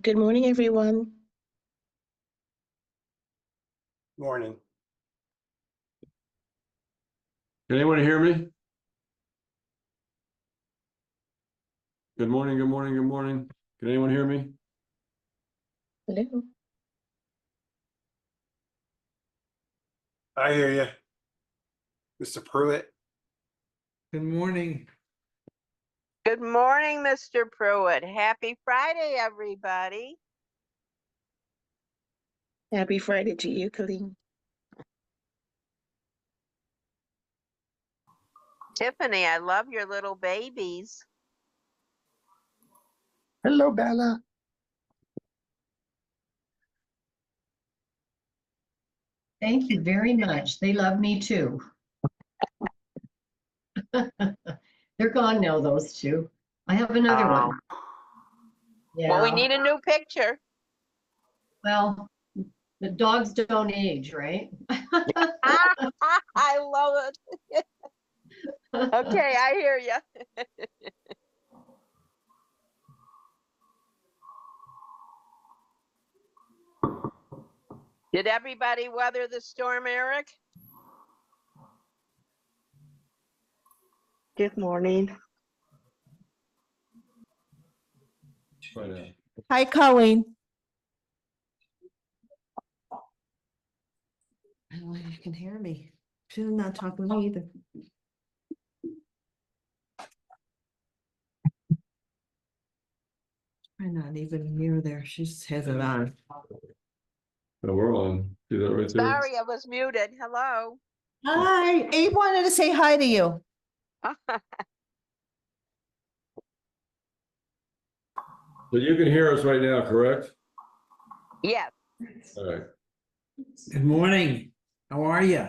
Good morning, everyone. Morning. Can anyone hear me? Good morning, good morning, good morning. Can anyone hear me? Hello. I hear you. Mr. Pruitt. Good morning. Good morning, Mr. Pruitt. Happy Friday, everybody. Happy Friday to you, Colleen. Tiffany, I love your little babies. Hello, Bella. Thank you very much. They love me too. They're gone now, those two. I have another one. Well, we Yeah, need a new picture. well, the dogs don't age, right? I love it. Okay, I hear you. Did everybody weather the storm, Eric? Good morning. Right. Hi, Colleen. I don't know if you can hear me. She's not talking to me either. I'm not even near there. She just has it on. No, we're on. See that right there? Sorry, I was muted. Hello. Hi, Abe wanted to say hi to you. So you can hear us right now, correct? Yes. All right. Good morning. How are you?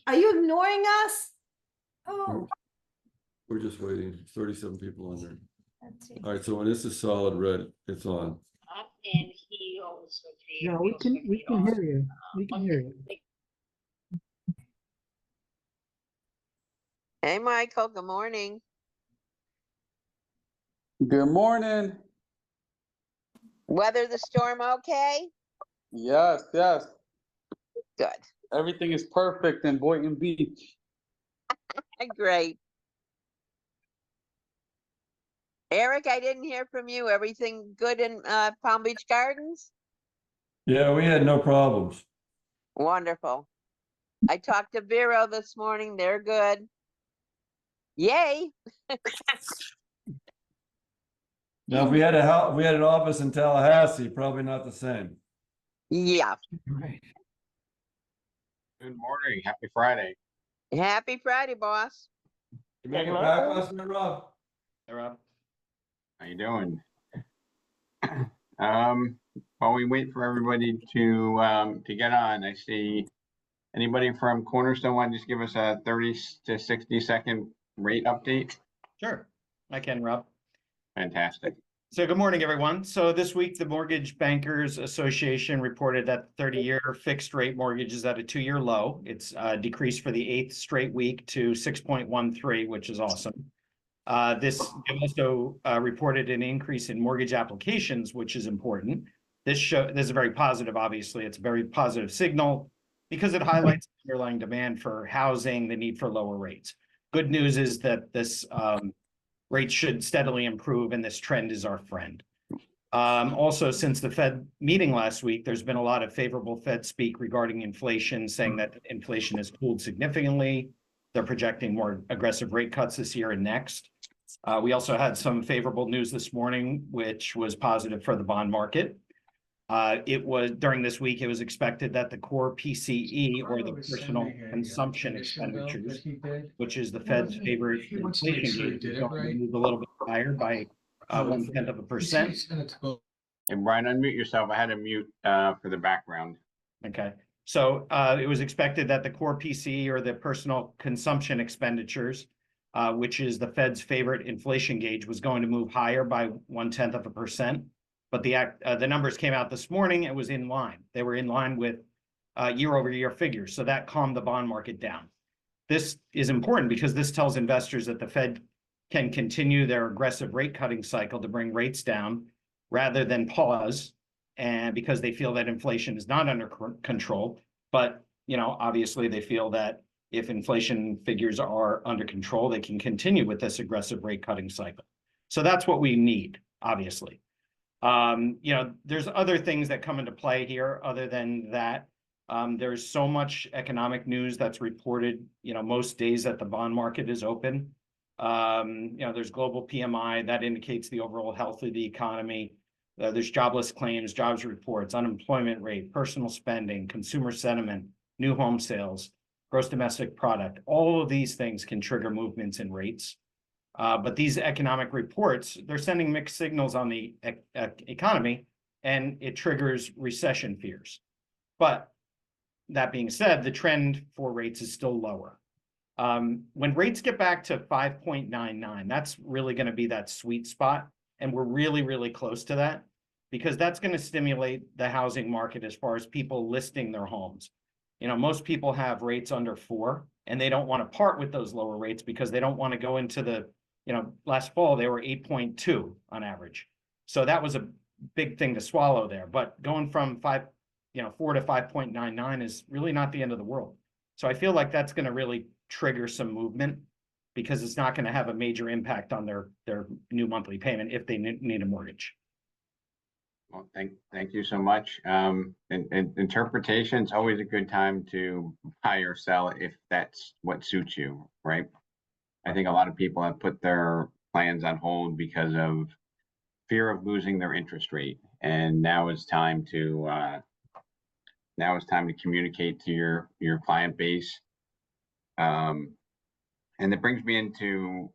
Are you ignoring us? Oh, We're just waiting. 37 people on there. All right, so when this is solid red, it's on. And he also. No, we can hear you. We can hear you. Hey, Michael. Good morning. Good morning. Weather the storm okay? Yes, yes. Good. Everything is perfect in Boynton Beach. Great. Eric, I didn't hear from you. Everything good in Palm Beach Gardens? Yeah, we had no problems. Wonderful. I talked to Vero this morning. They're good. Yay. Now, if we had an office in Tallahassee, probably not the same. Yeah. Right. Good morning. Happy Friday. Happy Friday, boss. You make it back last night, Rob? Hey, Rob. How you doing? While we wait for everybody to get on, I see anybody from Cornerstone want to just give us a 30 to 60-second rate update? Sure, I can, Rob. Fantastic. So good morning, everyone. So this week, the Mortgage Bankers Association reported that 30-year fixed rate mortgage is at a 2-year low. It's decreased for the 8th straight week to 6.13, which is awesome. This also reported an increase in mortgage applications, which is important. This is very positive, obviously. It's a very positive signal because it highlights the underlying demand for housing, the need for lower rates. Good news is that this rates should steadily improve, and this trend is our friend. Also, since the Fed meeting last week, there's been a lot of favorable Fed speak regarding inflation, saying that inflation has cooled significantly. They're projecting more aggressive rate cuts this year and next. We also had some favorable news this morning, which was positive for the bond market. It was during this week, it was expected that the core PCE, or the personal consumption expenditures, which is the Fed's favorite inflation gauge, is going to move a little bit higher by 0.1%. And Brian, unmute yourself. I had to mute for the background. Okay. So it was expected that the core PCE, or the personal consumption expenditures, which is the Fed's favorite inflation gauge, was going to move higher by 0.1%. But the numbers came out this morning. It was in line. They were in line with year-over-year figures. So that calmed the bond market down. This is important because this tells investors that the Fed can continue their aggressive rate cutting cycle to bring rates down rather than pause, and because they feel that inflation is not under control. But, you know, obviously they feel that if inflation figures are under control, they can continue with this aggressive rate cutting cycle. So that's what we need, obviously. You know, there's other things that come into play here other than that. There's so much economic news that's reported, you know, most days that the bond market is open. You know, there's global PMI that indicates the overall health of the economy. There's jobless claims, jobs reports, unemployment rate, personal spending, consumer sentiment, new home sales, gross domestic product. All of these things can trigger movements in rates. But these economic reports, they're sending mixed signals on the economy, and it triggers recession fears. But that being said, the trend for rates is still lower. When rates get back to 5.99, that's really going to be that sweet spot. And we're really, really close to that, because that's going to stimulate the housing market as far as people listing their homes. You know, most people have rates under 4, and they don't want to part with those lower rates because they don't want to go into the, you know, last fall they were 8.2 on average. So that was a big thing to swallow there. But going from 4 to 5.99 is really not the end of the world. So I feel like that's going to really trigger some movement, because it's not going to have a major impact on their new monthly payment if they need a mortgage. Well, thank you so much. And interpretation is always a good time to buy or sell if that's what suits you, right? I think a lot of people have put their plans on hold because of fear of losing their interest rate, and now is time to communicate to your client base. And that brings me into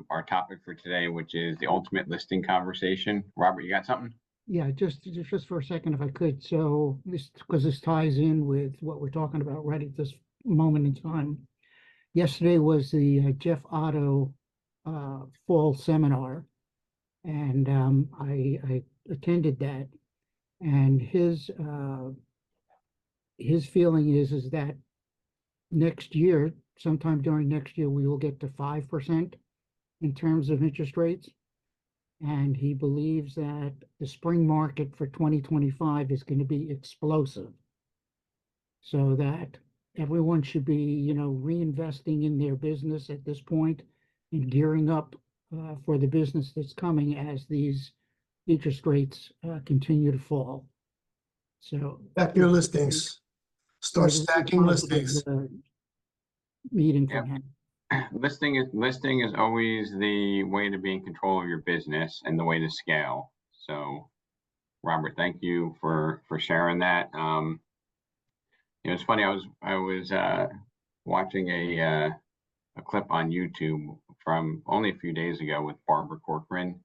our topic for today, which is the ultimate listing conversation. Robert, you got something? Yeah, just for a second, if I could. So because this ties in with what we're talking about right at this moment in time. Yesterday was the Jeff Otto fall seminar, and I attended that. And his feeling is that next year, sometime during next year, we will get to 5% in terms of interest rates. And he believes that the spring market for 2025 is going to be explosive. So that everyone should be, reinvesting in their business at this point and gearing up for the business that's coming as these interest rates continue to fall. So Stack your listings. Start stacking listings. Meeting Yep. from him. Listing is always the way to be in control of your business and the way to scale. So, Robert, thank you for sharing that. It's funny. I was watching a clip on YouTube from only a few days ago with Barbara Corcoran,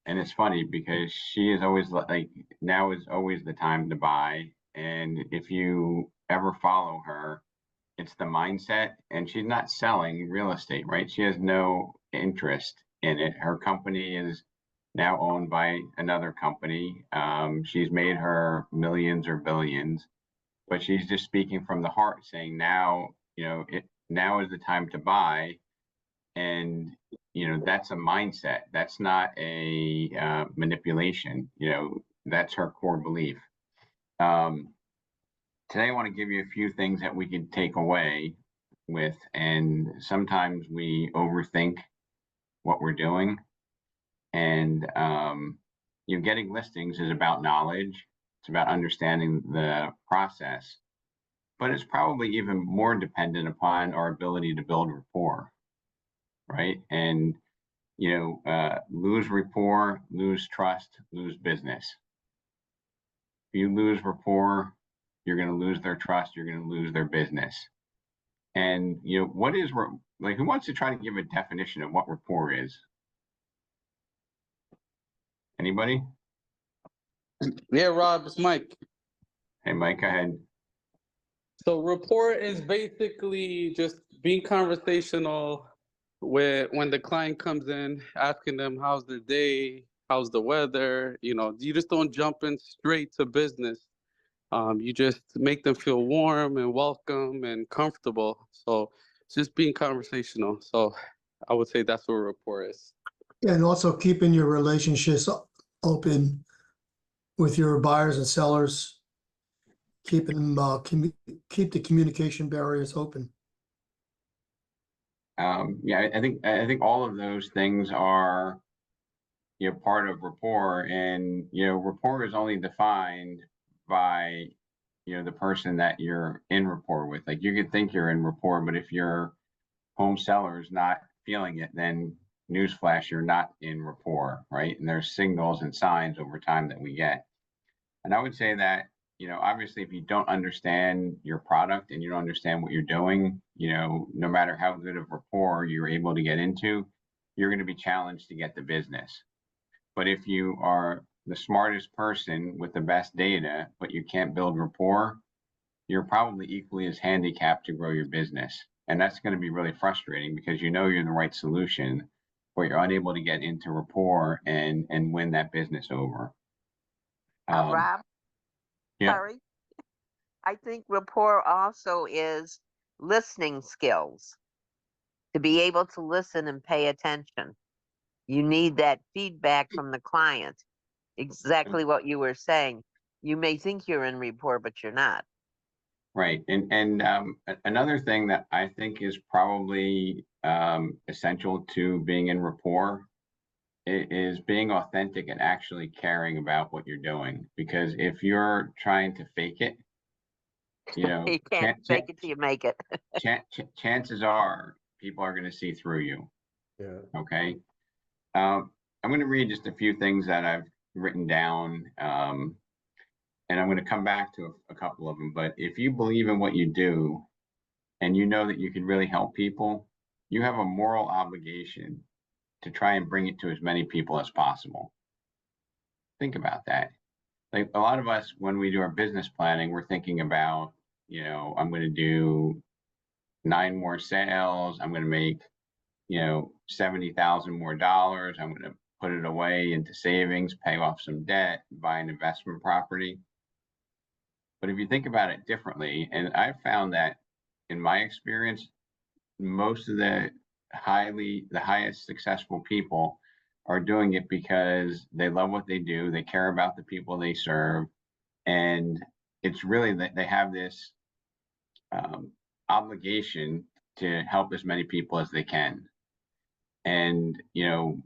and it's funny because she is always like, now is always the time to buy. And if you ever follow her, it's the mindset, and she's not selling real estate, right? She has no interest in it. Her company is now owned by another company. She's made her millions or billions, but she's just speaking from the heart, saying now is the time to buy. And that's a mindset. That's not a manipulation. That's her core belief. Today, I want to give you a few things that we can take away with, and sometimes we overthink what we're doing. And getting listings is about knowledge. It's about understanding the process, but it's probably even more dependent upon our ability to build rapport, right? And lose rapport, lose trust, lose business. If you lose rapport, you're going to lose their trust, you're going to lose their business. And what is, like, who wants to try to give a definition of what rapport is? Anybody? Yeah, Rob, it's Mike. Hey, Mike, go ahead. So rapport is basically just being conversational when the client comes in, asking them how's their day, how's the weather. You just don't jump in straight to business. You just make them feel warm and welcome and comfortable. So it's just being conversational. So I would say that's what rapport is. And also keeping your relationships open with your buyers and sellers. Keeping them, keep the communication barriers open. Yeah, I think all of those things are, you know, part of rapport, and, you know, rapport is only defined by, you know, the person that you're in rapport with. Like, you could think you're in rapport, but if your home seller is not feeling it, then newsflash, you're not in rapport, right? And there's signals and signs over time that we get. And I would say that, you know, obviously, if you don't understand your product and you don't understand what you're doing, you know, no matter how good of rapport you're able to get into, you're going to be challenged to get the business. But if you are the smartest person with the best data, but you can't build rapport, you're probably equally as handicapped to grow your business. And that's going to be really frustrating because you know you're the right solution, but you're unable to get into rapport and win that business over. Rob, Yeah, sorry. I think rapport also is listening skills. To be able to listen and pay attention. You need that feedback from the client. Exactly what you were saying. You may think you're in rapport, but you're not. right. And another thing that I think is probably essential to being in rapport is being authentic and actually caring about what you're doing. Because if you're trying to fake it, you know, You can't fake it till you make it. chances are people are going to see through you. Yeah. Okay. I'm going to read just a few things that I've written down, and I'm going to come back to a couple of them. But if you believe in what you do and you know that you can really help people, you have a moral obligation to try and bring it to as many people as possible. Think about that. Like, a lot of us, when we do our business planning, we're thinking about, you know, I'm going to do 9 more sales. I'm going to make, you know, $70,000 more dollars. I'm going to put it away into savings, pay off some debt, buy an investment property. But if you think about it differently, and I've found that in my experience, most of the highest successful people are doing it because they love what they do, they care about the people they serve, and it's really that they have this obligation to help as many people as they can. And, you know,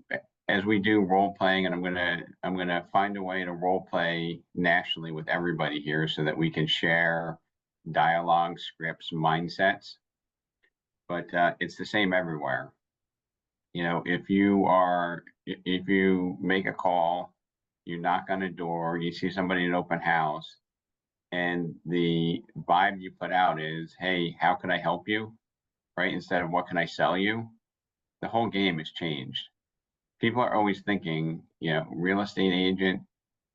as we do role playing, and I'm gonna find a way to role play nationally with everybody here so that we can share dialogue, scripts, mindsets. But it's the same everywhere. You know, if you make a call, you knock on a door, you see somebody in an open house, and the vibe you put out is, hey, how can I help you? Right? Instead of what can I sell you? The whole game has changed. People are always thinking, you know, real estate agent,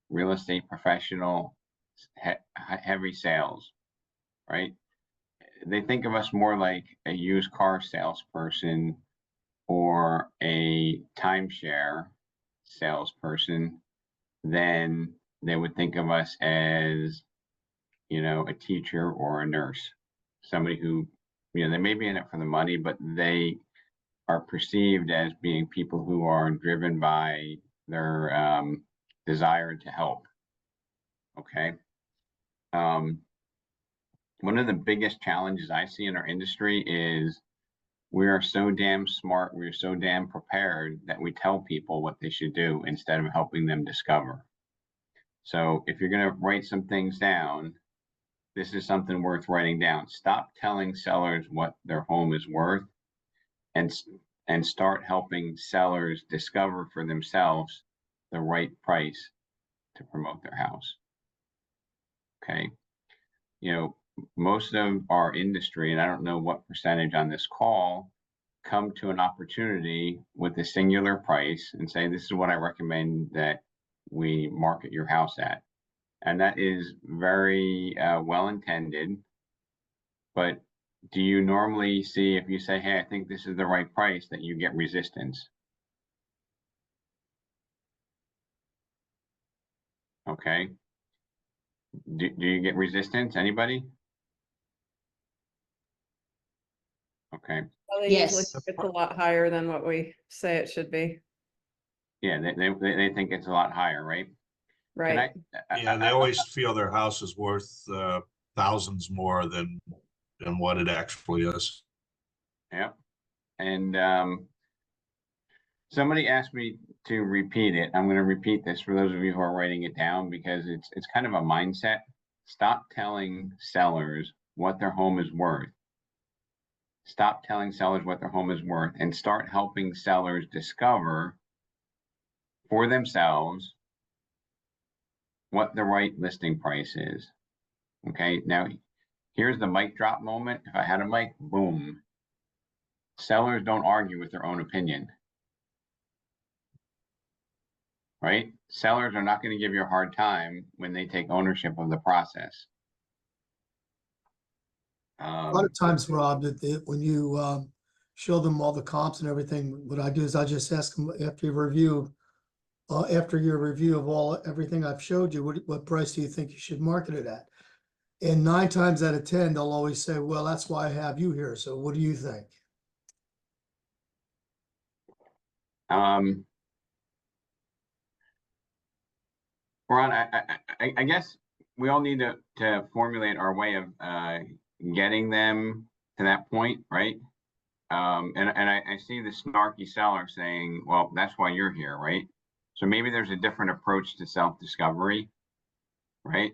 real estate professional, heavy sales, right? They think of us more like a used car salesperson or a timeshare salesperson than they would think of us as, you know, a teacher or a nurse, somebody who, you know, they may be in it for the money, but they are perceived as being people who are driven by their desire to help. Okay. One of the biggest challenges I see in our industry is we are so damn smart, we're so damn prepared that we tell people what they should do instead of helping them discover. So if you're going to write some things down, this is something worth writing down. Stop telling sellers what their home is worth and start helping sellers discover for themselves the right price to promote their house. Okay. You know, most of our industry, and I don't know what percentage on this call, come to an opportunity with a singular price and say, this is what I recommend that we market your house at. And that is very well intended. But do you normally see, if you say, hey, I think this is the right price, that you get resistance? Okay. Do you get resistance? Anybody? Okay, Well, they usually Yes. think it's a lot higher than what we say it should be, yeah, they think it's a lot higher, right? Can right? Yeah, they always feel their house is worth thousands more than what it actually is. Yeah, and somebody asked me to repeat it. I'm going to repeat this for those of you who are writing it down because it's kind of a mindset. Stop telling sellers what their home is worth. Stop telling sellers what their home is worth and start helping sellers discover for themselves what the right listing price is. Okay, now here's the mic drop moment. If I had a mic, boom. Sellers don't argue with their own opinion. Right? Sellers are not going to give you a hard time when they take ownership of the process. A lot of times, Rob, when you show them all the comps and everything, what I do is I just ask them after your review of everything I've showed you, what price do you think you should market it at? And 9 times out of 10, they'll always say, well, that's why I have you here. So what do you think? Ron, I guess we all need to formulate our way of getting them to that point, right? And I see the snarky seller saying, well, that's why you're here, right? So maybe there's a different approach to self-discovery, right?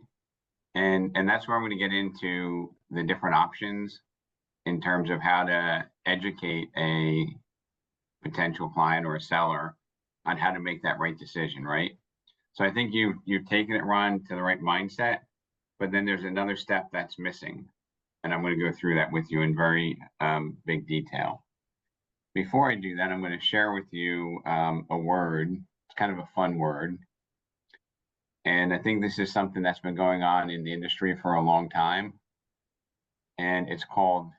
And that's where I'm going to get into the different options in terms of how to educate a potential client or a seller on how to make that right decision, right? So I think you've taken it, Ron, to the right mindset, but then there's another step that's missing. And I'm going to go through that with you in very big detail. Before I do that, I'm going to share with you a word. It's kind of a fun word. And I think this is something that's been going on in the industry for a long time. And it's called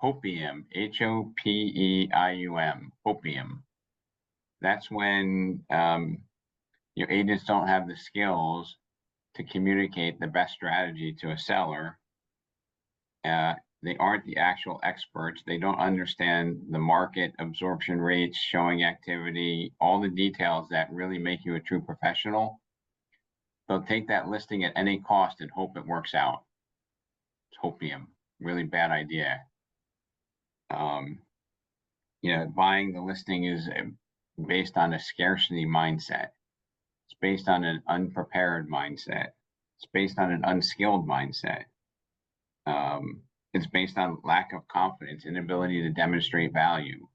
hopium, H-O-P-E-I-U-M, hopium. That's when your agents don't have the skills to communicate the best strategy to a seller. They aren't the actual experts. They don't understand the market, absorption rates, showing activity, all the details that really make you a true professional. They'll take that listing at any cost and hope it works out. It's hopium, really bad idea. Buying the listing is based on a scarcity mindset. It's based on an unprepared mindset. It's based on an unskilled mindset. It's based on lack of confidence, inability to demonstrate value.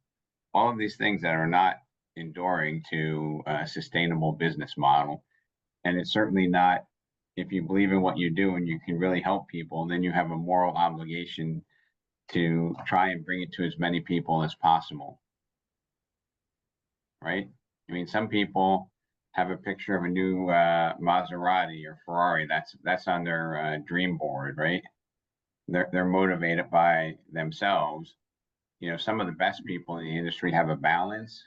All of these things that are not enduring to a sustainable business model. And it's certainly not, if you believe in what you do and you can really help people, then you have a moral obligation to try and bring it to as many people as possible. Right? I mean, some people have a picture of a new Maserati or Ferrari. That's on their dream board, right? They're motivated by themselves. Some of the best people in the industry have a balance,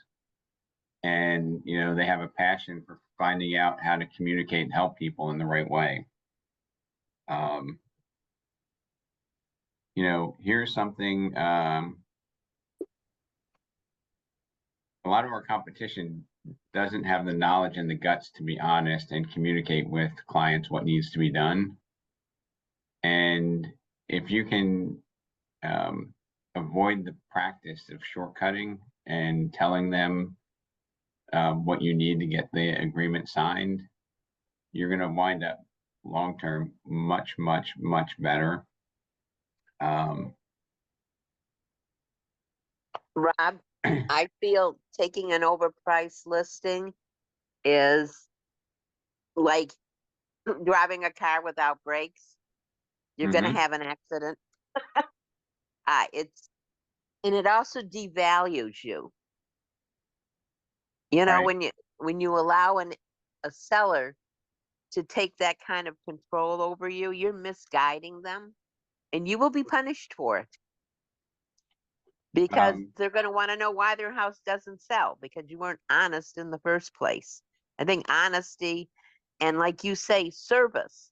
and they have a passion for finding out how to communicate and help people in the right way. Here's something. A lot of our competition doesn't have the knowledge and the guts to be honest and communicate with clients what needs to be done. And if you can avoid the practice of shortcutting and telling them what you need to get the agreement signed, you're going to wind up long-term much, much, much better. Rob, I feel taking an overpriced listing is like driving a car without brakes. You're going to have an accident. It also devalues you. Right. When you allow a seller to take that kind of control over you, you're misguiding them, and you will be punished for it. Because they're going to want to know why their house doesn't sell, because you weren't honest in the first place. I think honesty and, like you say, service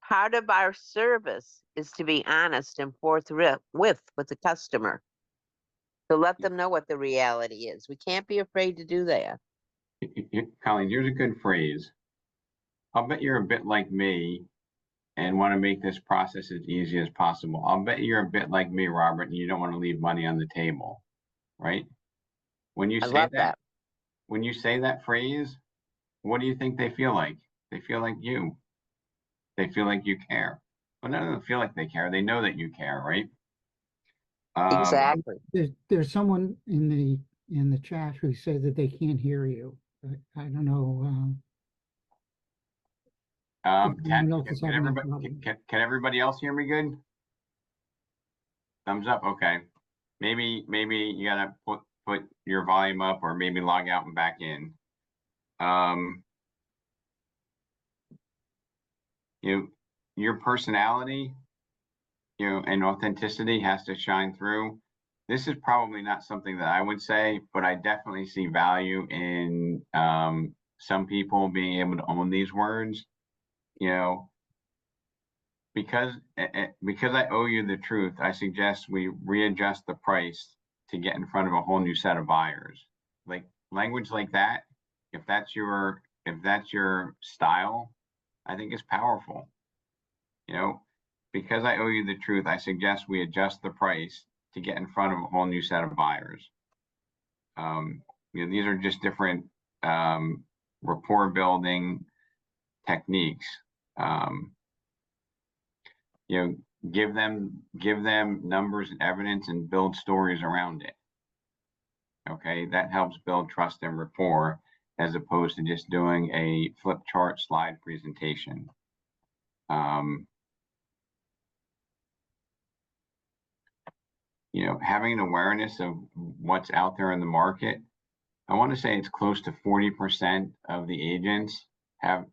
Part of our service is to be honest and forthright with the customer. To let them know what the reality is. We can't be afraid to do that. Colleen, here's a good phrase. I'll bet you're a bit like me and want to make this process as easy as possible. I'll bet you're a bit like me, Robert, and you don't want to leave money on the table, right? When you I say love that, when you say that phrase, what do you think they feel like? They feel like you. They feel like you care. Well, none of them feel like they care. They know that you care, right? Exactly. There's someone in the chat who said that they can't hear you. I don't know. If anyone else is having that problem. Can everybody else hear me good? Thumbs up. Okay. Maybe you gotta put your volume up, or maybe log out and back in. Your personality, and authenticity has to shine through. This is probably not something that I would say, but I definitely see value in some people being able to own these words. Because I owe you the truth, I suggest we readjust the price to get in front of a whole new set of buyers. Like language like that, if that's your style, I think it's powerful. Because I owe you the truth, I suggest we adjust the price to get in front of a whole new set of buyers. These are just different rapport building techniques. Give them numbers and evidence and build stories around it. Okay, that helps build trust and rapport, as opposed to just doing a flip chart slide presentation. Having an awareness of what's out there in the market. I want to say it's close to 40% of the agents have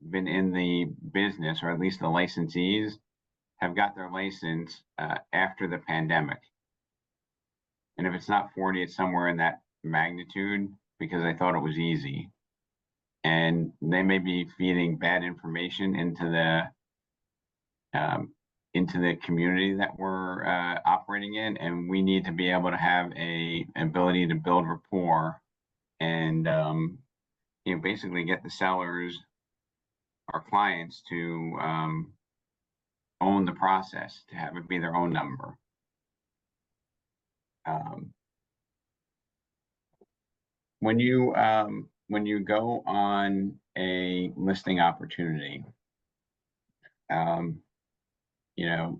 been in the business, or at least the licensees have got their license after the pandemic. And if it's not 40, it's somewhere in that magnitude, because I thought it was easy. And they may be feeding bad information into the community that we're operating in, and we need to be able to have an ability to build rapport and basically get the sellers, our clients, to own the process, to have it be their own number. When you go on a listing opportunity,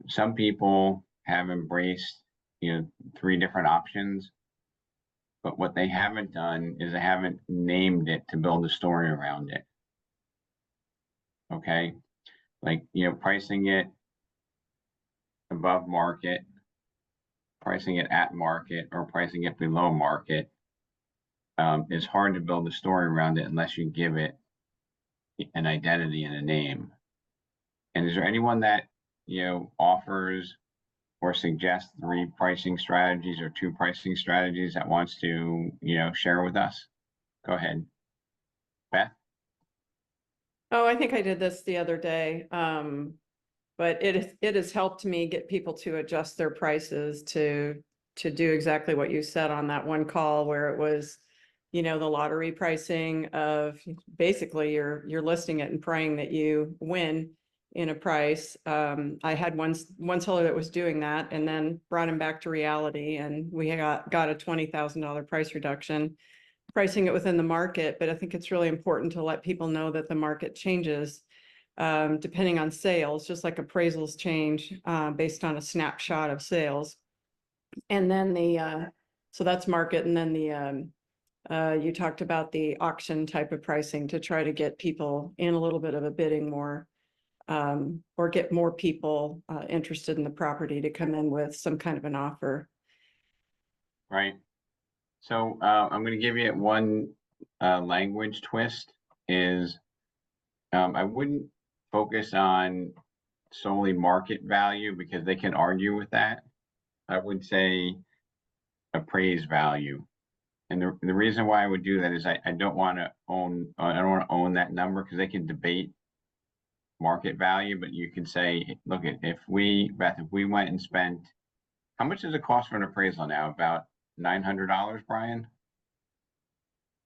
some people have embraced 3 different options, but what they haven't done is they haven't named it to build a story around it. Okay, like pricing it above market, pricing it at market, or pricing it below market is hard to build a story around it unless you give it an identity and a name. And is there anyone that offers or suggests 3 pricing strategies or 2 pricing strategies that wants to share with us? Go ahead, Beth. Oh, I think I did this the other day. But it has helped me get people to adjust their prices to do exactly what you said on that one call, where it was, the lottery pricing of basically you're listing it and praying that you win in a price. I had one seller that was doing that, and then brought him back to reality, and we got a $20,000 price reduction, pricing it within the market. But I think it's really important to let people know that the market changes depending on sales, just like appraisals change based on a snapshot of sales. And then so that's market. And then you talked about the auction type of pricing to try to get people in a little bit of a bidding war, or get more people interested in the property to come in with some kind of an offer. Right. So I'm going to give you one language twist is I wouldn't focus on solely market value, because they can argue with that. I would say appraised value. And the reason why I would do that is I don't want to own that number, because they can debate market value, but you can say, look, if we, Beth, if we went and spent, how much does it cost for an appraisal now? About $900, Brian?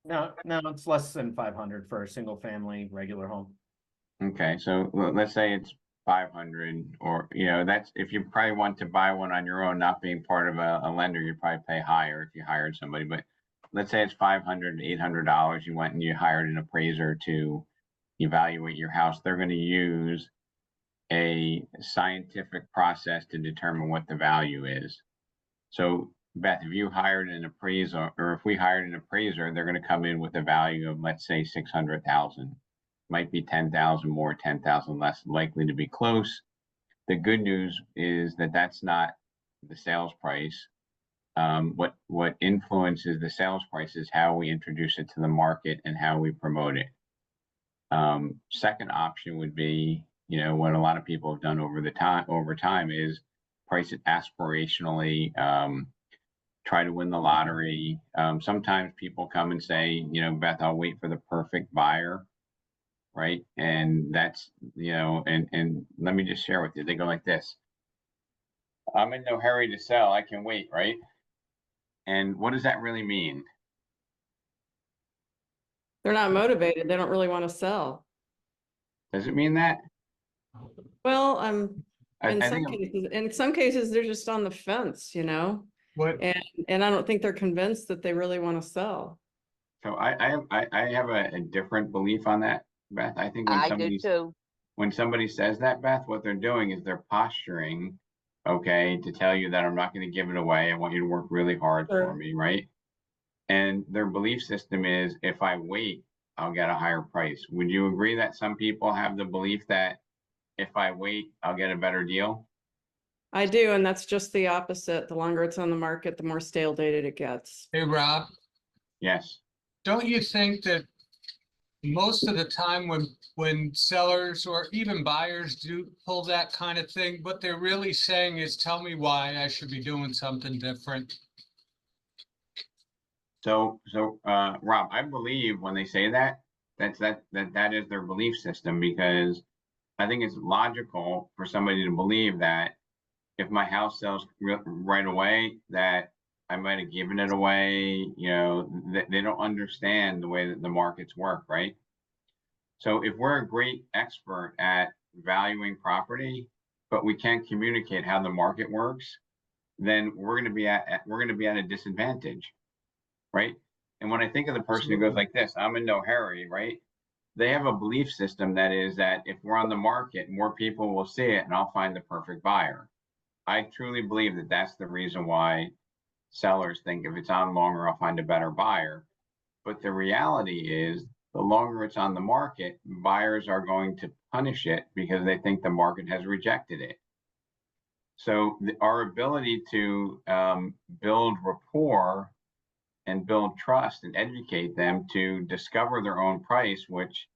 No, it's less than 500 for a single family regular home. Okay, so let's say it's 500, or, that's, if you probably want to buy one on your own, not being part of a lender, you'd probably pay higher if you hired somebody, but let's say it's $500, $800, you went and you hired an appraiser to evaluate your house. They're going to use a scientific process to determine what the value is. So Beth, if you hired an appraiser, or if we hired an appraiser, they're going to come in with a value of, let's say, 600,000. Might be 10,000 more, 10,000 less, likely to be close. The good news is that that's not the sales price. What influences the sales price is how we introduce it to the market and how we promote it. Second option would be, what a lot of people have done over time is price it aspirationally, try to win the lottery. Sometimes people come and say, Beth, I'll wait for the perfect buyer, right? And that's, and let me just share with you, they go like this: I'm in no hurry to sell, I can wait, right? And what does that really mean? They're not motivated. They don't really want to sell. Does it mean that? Well, I in think some cases, they're just on the fence, What? And I don't think they're convinced that they really want to sell. so. I have a different belief on that, Beth. I think I do too. when somebody says that, Beth, what they're doing is they're posturing, okay, to tell you that I'm not going to give it away. I want you to work really hard for me, right? And their belief system is, if I wait, I'll get a higher price. Would you agree that some people have the belief that if I wait, I'll get a better deal? I do, and that's just the opposite. The longer it's on the market, the more stale dated it gets. Hey, Rob, Yes. don't you think that most of the time when sellers or even buyers do pull that kind of thing, what they're really saying is, tell me why I should be doing something different? So, Rob, I believe when they say that, that is their belief system, because I think it's logical for somebody to believe that if my house sells right away, that I might have given it away. They don't understand the way that the markets work, right? So if we're a great expert at valuing property, but we can't communicate how the market works, then we're going to be at a disadvantage, right? And when I think of the person who goes like this, I'm in no hurry, right? They have a belief system that is that if we're on the market, more people will see it and I'll find the perfect buyer. I truly believe that that's the reason why sellers think if it's on longer, I'll find a better buyer. But the reality is, the longer it's on the market, buyers are going to punish it because they think the market has rejected it. So our ability to build rapport and build trust and educate them to discover their own price, which,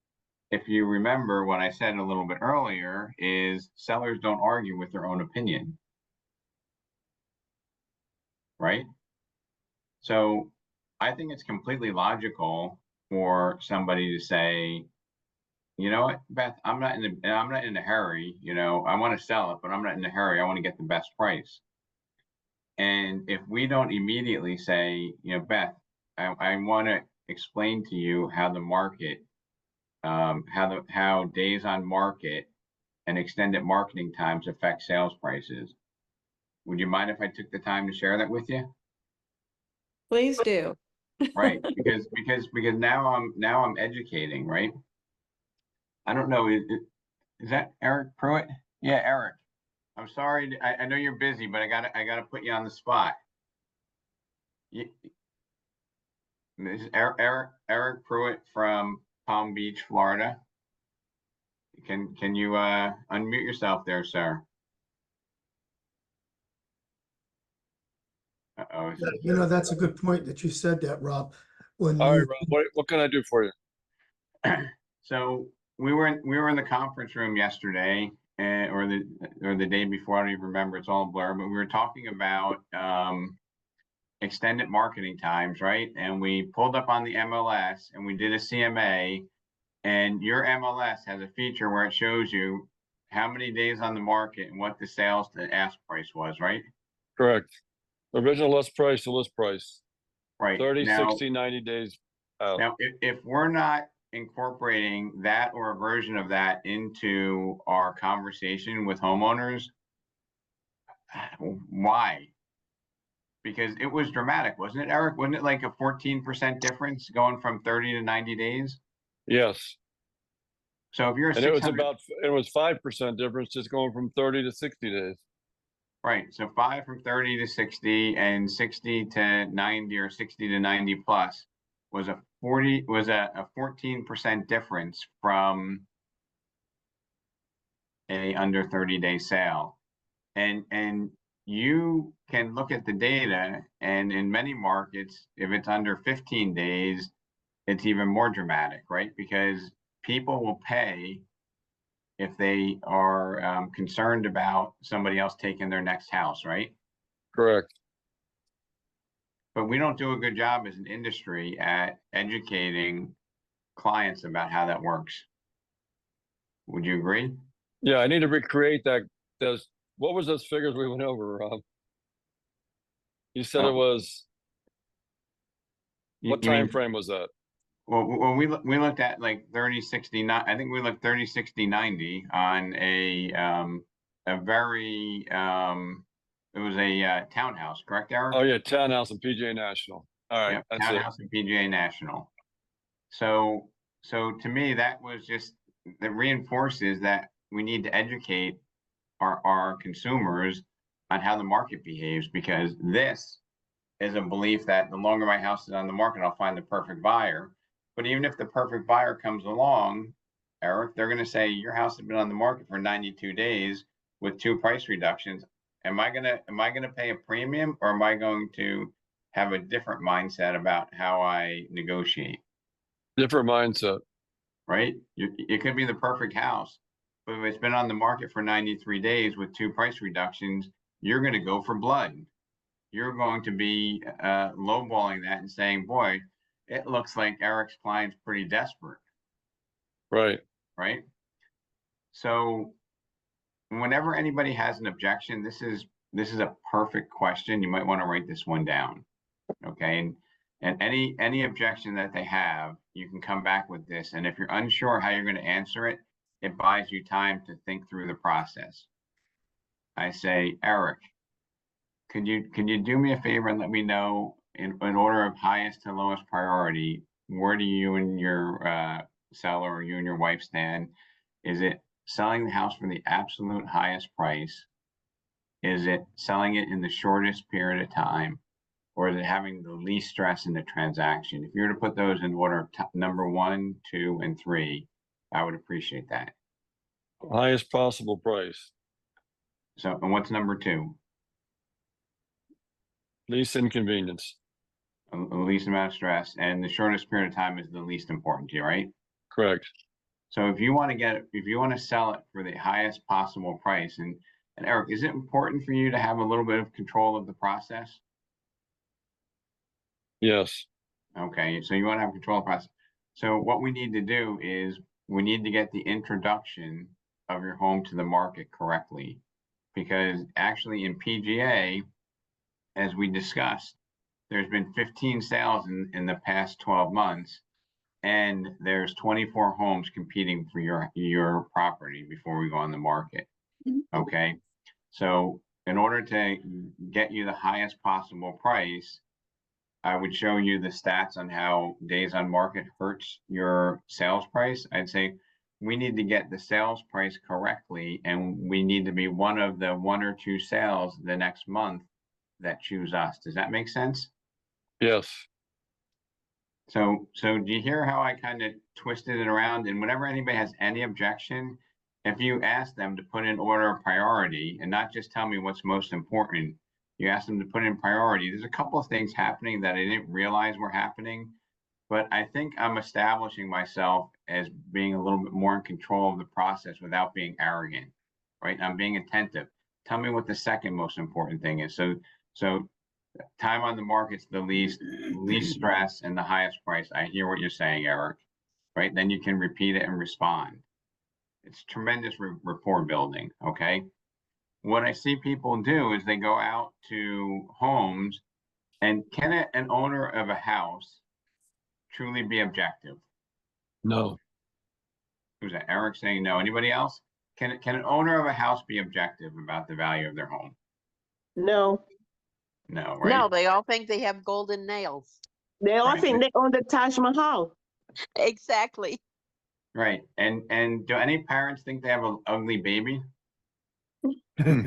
if you remember what I said a little bit earlier, is sellers don't argue with their own opinion, right? So I think it's completely logical for somebody to say, you know what, Beth, I'm not in a hurry, I want to sell it, but I'm not in a hurry. I want to get the best price. And if we don't immediately say, Beth, I want to explain to you how the market, how days on market and extended marketing times affect sales prices. Would you mind if I took the time to share that with you? Please do. Right, because now I'm educating, right? I don't know, is that Eric Pruitt? Yeah, Eric. I'm sorry, I know you're busy, but I gotta put you on the spot. This is Eric Pruitt from Palm Beach, Florida. Can you unmute yourself there, sir? Uh-oh. That's a good point that you said that, Rob. When All right, you, Rob, what can I do for you? So we were in the conference room yesterday, or the day before. I don't even remember. It's all a blur. But we were talking about extended marketing times, right? And we pulled up on the MLS and we did a CMA, And your MLS has a feature where it shows you how many days on the market and what the sales to ask price was, right? Correct. Original list price to list price, Right. 30, Now, 60, 90 days out. now if we're not incorporating that or a version of that into our conversation with homeowners, why? Because it was dramatic, wasn't it, Eric? Wasn't it like a 14% difference going from 30 to 90 days? Yes. So if you're a And it was 600, about, it was 5% difference just going from 30 to 60 days. right, so 5 from 30 to 60 and 60 to 90 or 60 to 90 plus was a 14% difference from a under 30-day sale. And you can look at the data, and in many markets, if it's under 15 days, it's even more dramatic, right? Because people will pay if they are concerned about somebody else taking their next house, right? Correct. But we don't do a good job as an industry at educating clients about how that works. Would you agree? Yeah, I need to recreate that. What was those figures we went over, Rob? You said it was, what You mean- time frame was that? Well, we looked at like 30, 60, I think we looked 30, 60, 90 on a very, it was a townhouse, correct, Eric? Oh yeah, townhouse and PGA National. All right, Yep, that's it. townhouse and PGA National. So to me, that was just, that reinforces that we need to educate our consumers on how the market behaves, because this is a belief that the longer my house is on the market, I'll find the perfect buyer. But even if the perfect buyer comes along, Eric, they're going to say your house has been on the market for 92 days with 2 price reductions. Am I going to pay a premium, or am I going to have a different mindset about how I negotiate? Different mindset. Right? It could be the perfect house, but if it's been on the market for 93 days with 2 price reductions, you're going to go for blood. You're going to be lowballing that and saying, boy, it looks like Eric's client's pretty desperate. Right. Right? So whenever anybody has an objection, this is a perfect question. You might want to write this one down. Okay. And any objection that they have, you can come back with this. And if you're unsure how you're going to answer it, it buys you time to think through the process. I say, Eric, can you do me a favor and let me know in order of highest to lowest priority, where do you and your seller, or you and your wife stand? Is it selling the house for the absolute highest price? Is it selling it in the shortest period of time? Or is it having the least stress in the transaction? If you were to put those in order of number 1, 2, and 3, I would appreciate that. Highest possible price. So, and what's number 2? Least inconvenience. The least amount of stress, and the shortest period of time is the least important to you, right? Correct. So if you want to sell it for the highest possible price, and Eric, is it important for you to have a little bit of control of the process? Yes. Okay, so you want to have control of the process. So what we need to do is we need to get the introduction of your home to the market correctly, because actually in PGA, as we discussed, there's been 15 sales in the past 12 months, and there's 24 homes competing for your property before we go on the market. Okay, so in order to get you the highest possible price, I would show you the stats on how days on market hurts your sales price. I'd say we need to get the sales price correctly, and we need to be one of the 1 or 2 sales the next month that choose us. Does that make sense? Yes. So do you hear how I kind of twisted it around? And whenever anybody has any objection, if you ask them to put in order of priority and not just tell me what's most important, you ask them to put in priority. There's a couple of things happening that I didn't realize were happening, but I think I'm establishing myself as being a little bit more in control of the process without being arrogant, right? I'm being attentive. Tell me what the second most important thing is. So time on the market's the least stress and the highest price. I hear what you're saying, Eric. right? Then you can repeat it and respond. It's tremendous rapport building, okay? What I see people do is they go out to homes, and can an owner of a house truly be objective? No. Who's that? Eric saying no. Anybody else? Can an owner of a house be objective about the value of their home? No, No, right? No, they all think they have golden nails. they all Right. think they own the Taj Mahal. Exactly. Right. And do any parents think they have an ugly baby? They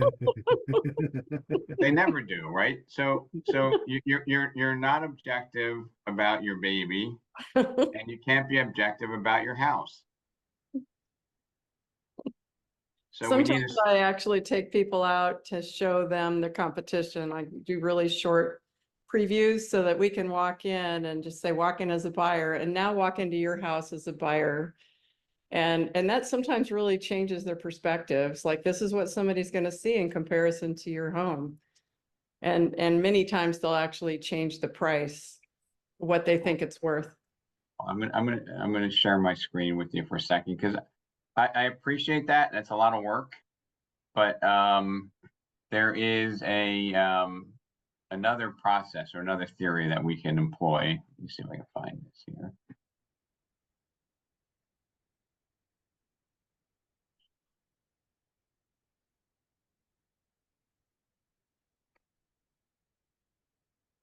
never do, right? So you're not objective about your baby, and you can't be objective about your house. So we need Sometimes I actually take people out to show them the competition. I do really short previews so that we can walk in and just say, walk in as a buyer, and now walk into your house as a buyer. And that sometimes really changes their perspectives. Like, this is what somebody's going to see in comparison to your home. And many times they'll actually change the price, what they think it's worth. I'm gonna share my screen with you for a second, because I appreciate that. That's a lot of work, but there is another process or another theory that we can employ. Let me see if I can find this here.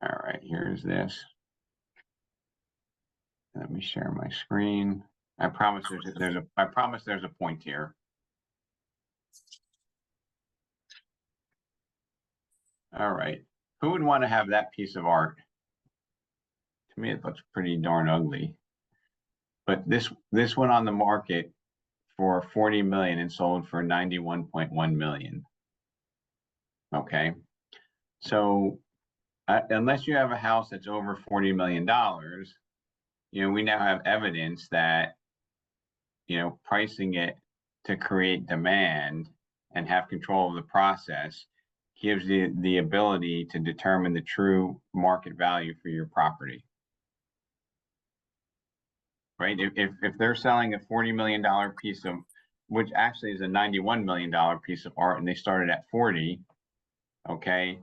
All right, here's this. Let me share my screen. I promise there's a point here. All right. Who would want to have that piece of art? To me, it looks pretty darn ugly. But this went on the market for 40 million and sold for 91.1 million. Okay. So unless you have a house that's over $40 million, we now have evidence that, pricing it to create demand and have control of the process gives you the ability to determine the true market value for your property. Right? If they're selling a $40 million piece of, which actually is a $91 million piece of art, and they started at 40, okay,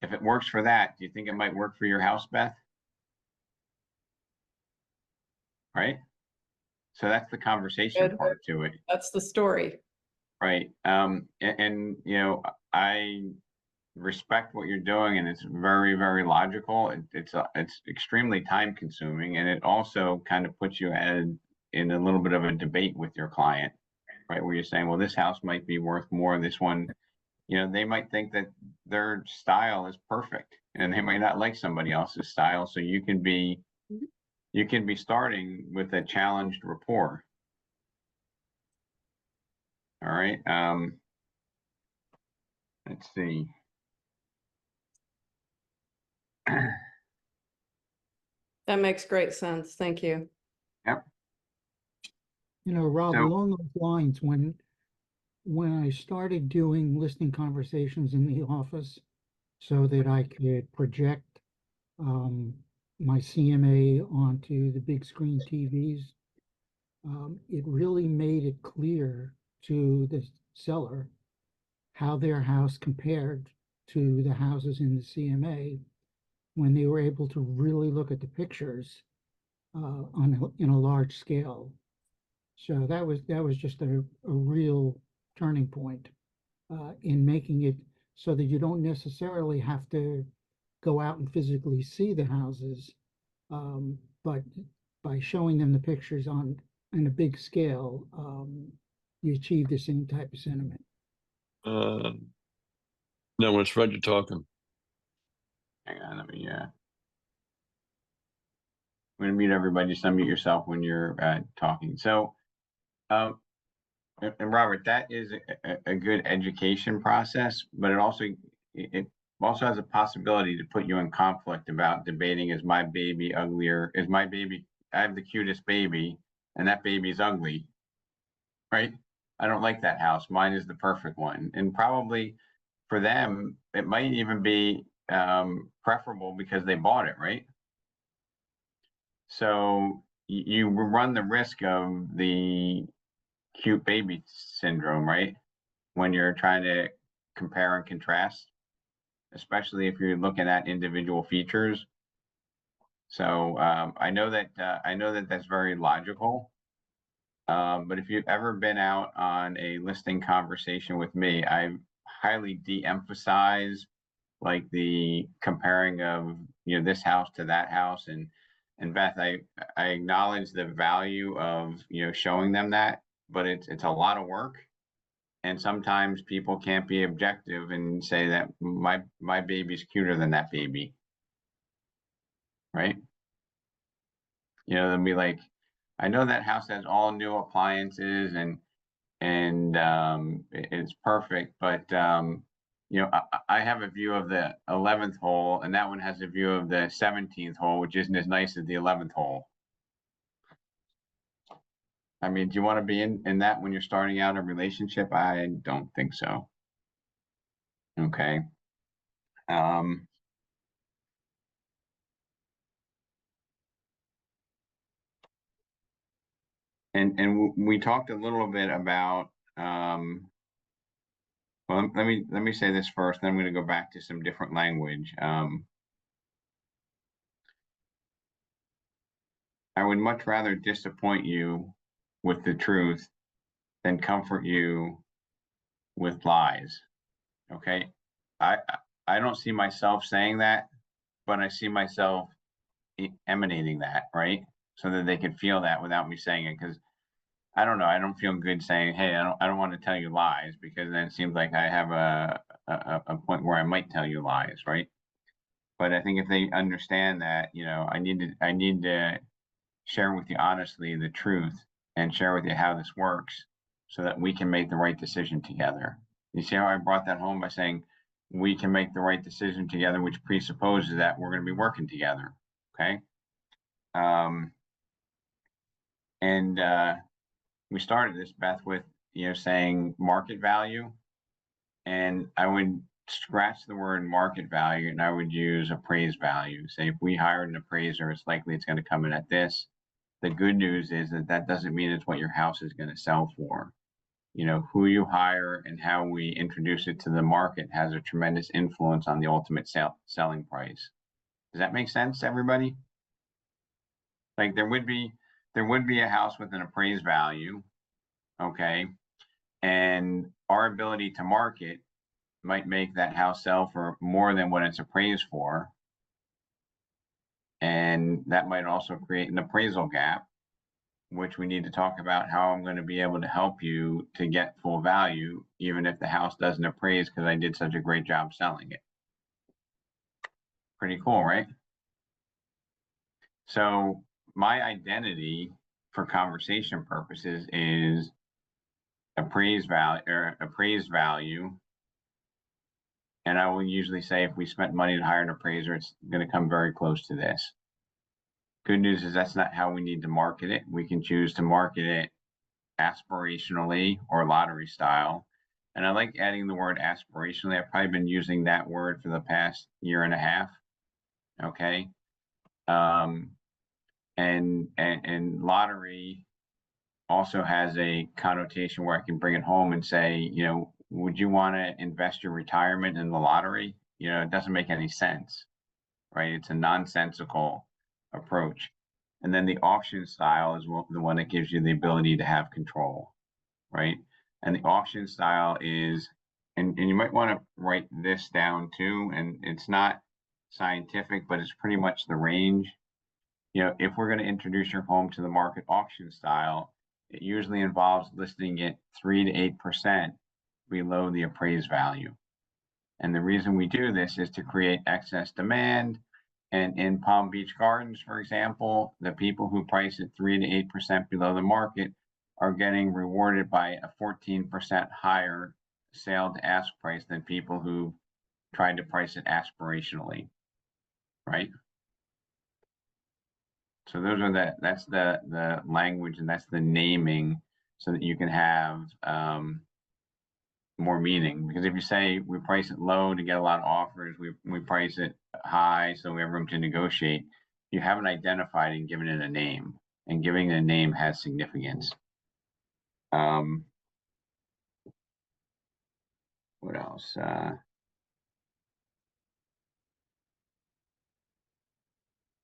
if it works for that, do you think it might work for your house, Beth? Right? So that's the conversation Good. part to it. That's the story. Right. And I respect what you're doing, and it's very, very logical. It's extremely time consuming, and it also kind of puts you in a little bit of a debate with your client, right? Where you're saying, well, this house might be worth more. This one, they might think that their style is perfect, and they might not like somebody else's style. So you can be starting with a challenged rapport. All right. Let's see. That makes great sense. Thank you. Yep. Rob, So- along those lines, when I started doing listing conversations in the office so that I could project my CMA onto the big screen TVs, it really made it clear to the seller how their house compared to the houses in the CMA when they were able to really look at the pictures in a large scale. So that was just a real turning point in making it so that you don't necessarily have to go out and physically see the houses, but by showing them the pictures on a big scale, you achieve the same type of sentiment. No, when it's Fred, you're talking. Hang on, let me I'm going to mute everybody. Just unmute yourself when you're talking. So, and Robert, that is a good education process, but it also has a possibility to put you in conflict about debating, is my baby uglier? Is my baby, I have the cutest baby and that baby's ugly, right? I don't like that house. Mine is the perfect one. And probably for them, it might even be preferable because they bought it, right? So you run the risk of the cute baby syndrome, right? When you're trying to compare and contrast, especially if you're looking at individual features. So I know that that's very logical. But if you've ever been out on a listing conversation with me, I highly de-emphasize like the comparing of, you know, this house to that house. And Beth, I acknowledge the value of, you know, showing them that, but it's a lot of work. And sometimes people can't be objective and say that my baby's cuter than that baby. Right? You know, they'll be like, I know that house has all new appliances and it's perfect, but you know, I have a view of the 11th hole, and that one has a view of the 17th hole, which isn't as nice as the 11th hole. I mean, do you want to be in that when you're starting out a relationship? I don't think so. Okay. And we talked a little bit about well, let me say this first, then I'm going to go back to some different language. I would much rather disappoint you with the truth than comfort you with lies. Okay. I don't see myself saying that, but I see myself emanating that, right? So that they can feel that without me saying it. Because I don't know, I don't feel good saying, hey, I don't want to tell you lies, because then it seems like I have a point where I might tell you lies, right? But I think if they understand that, you know, I need to share with you honestly the truth and share with you how this works so that we can make the right decision together. You see how I brought that home by saying we can make the right decision together, which presupposes that we're going to be working together. Okay. We started this, Beth, with, you know, saying market value, and I would scratch the word market value and I would use appraised value. Say if we hired an appraiser, it's likely it's going to come in at this. The good news is that doesn't mean it's what your house is going to sell for. You know, who you hire and how we introduce it to the market has a tremendous influence on the ultimate selling price. Does that make sense to everybody? Like there would be a house with an appraised value, okay, and our ability to market might make that house sell for more than what it's appraised for, and that might also create an appraisal gap, which we need to talk about how I'm going to be able to help you to get full value, even if the house doesn't appraise because I did such a great job selling it. Pretty cool, right? So my identity for conversation purposes is appraised value. And I will usually say if we spent money to hire an appraiser, it's going to come very close to this. Good news is that's not how we need to market it. We can choose to market it aspirationally or lottery style. And I like adding the word aspirationally. I've probably been using that word for the past year and a half. Okay. And lottery also has a connotation where I can bring it home and say, you know, would you want to invest your retirement in the lottery? You know, it doesn't make any sense, right? It's a nonsensical approach. And then the auction style is the one that gives you the ability to have control, right? And the auction style is, and you might want to write this down too, and it's not scientific, but it's pretty much the range. You know, if we're going to introduce your home to the market auction style, it usually involves listing it 3 to 8% below the appraised value. And the reason we do this is to create excess demand. And in Palm Beach Gardens, for example, the people who price it 3 to 8% below the market are getting rewarded by a 14% higher sale to ask price than people who tried to price it aspirationally, right? So those are that's the language, and that's the naming, so that you can have more meaning. Because if you say we price it low to get a lot of offers, we price it high so we have room to negotiate, you haven't identified and given it a name. and giving a name has significance. What else?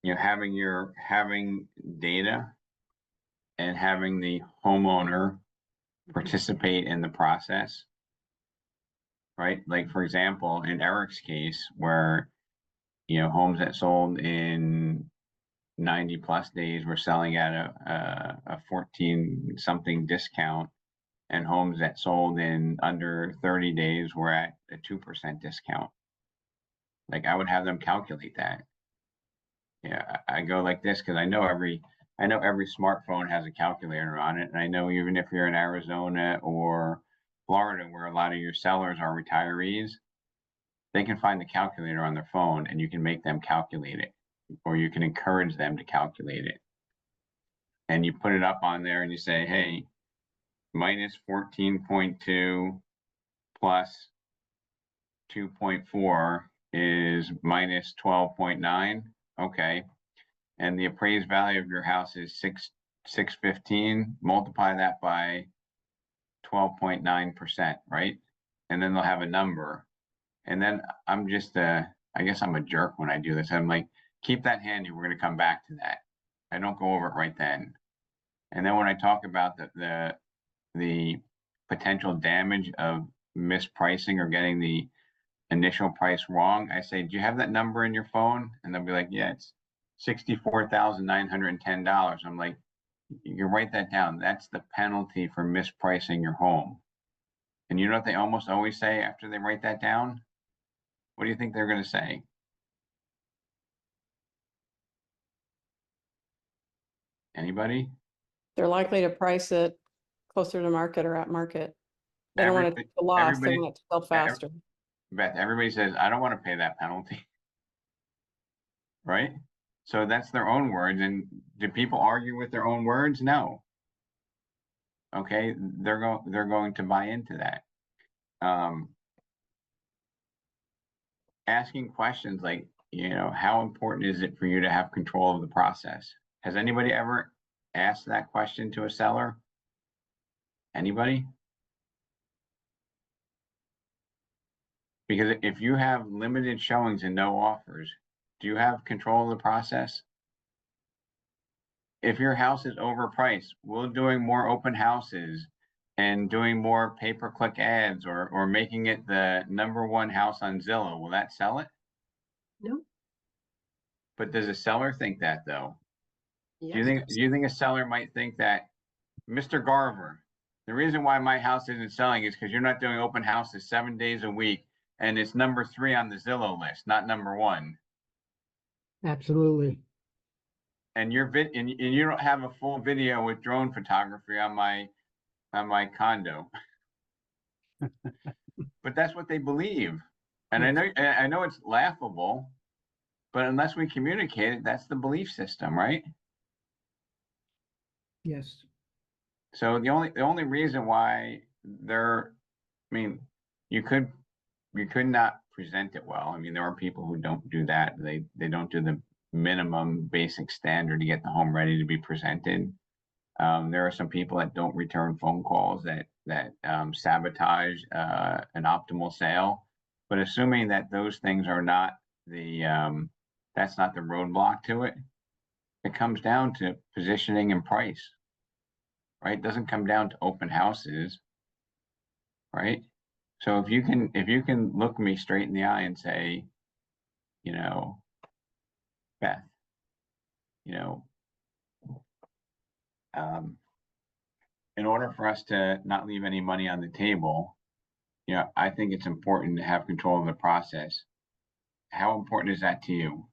You know, having data and having the homeowner participate in the process, right? Like, for example, in Eric's case, where, you know, homes that sold in 90 plus days were selling at a 14 something discount, and homes that sold in under 30 days were at a 2% discount. Like, I would have them calculate that. Yeah, I go like this because I know every smartphone has a calculator on it. And I know even if you're in Arizona or Florida, where a lot of your sellers are retirees, they can find the calculator on their phone and you can make them calculate it, or you can encourage them to calculate it. And you put it up on there and you say, hey, minus 14.2 plus 2.4 is minus 12.9. Okay. And the appraised value of your house is 615. Multiply that by 12.9%, right? And then they'll have a number. And then I'm just I guess I'm a jerk when I do this. I'm like, keep that handy. We're going to come back to that. I don't go over it right then. And then when I talk about the potential damage of mispricing or getting the initial price wrong, I say, do you have that number in your phone? And they'll be like, yeah, it's $64,910. I'm like, you write that down. That's the penalty for mispricing your home. And you know what they almost always say after they write that down? What do you think they're going to say? Anybody? They're likely to price it closer to market or at market. They don't want to take the loss, they want it to sell faster. Beth, everybody says, I don't want to pay that penalty. Right? So that's their own words. And do people argue with their own words? No. Okay, they're going to buy into that. Asking questions like, you know, how important is it for you to have control of the process? Has anybody ever asked that question to a seller? Anybody? Because if you have limited showings and no offers, do you have control of the process? If your house is overpriced, will doing more open houses and doing more pay-per-click ads or making it the #1 house on Zillow, will that sell it? No. But does a seller think that though? Yes. Do you think a seller might think that, Mr. Garver, the reason why my house isn't selling is because you're not doing open houses 7 days a week and it's #3 on the Zillow list, not #1. Absolutely. And and you don't have a full video with drone photography on my condo. But that's what they believe. And I know it's laughable, but unless we communicate it, that's the belief system, right? Yes. So the only reason why you could not present it well. I mean, there are people who don't do that. They don't do the minimum basic standard to get the home ready to be presented. There are some people that don't return phone calls that sabotage an optimal sale. But assuming that those things are not that's not the roadblock to it, it comes down to positioning and price, right? It doesn't come down to open houses, right? So if you can look me straight in the eye and say, you know, Beth, you know, in order for us to not leave any money on the table, you know, I think it's important to have control of the process. How important is that to you?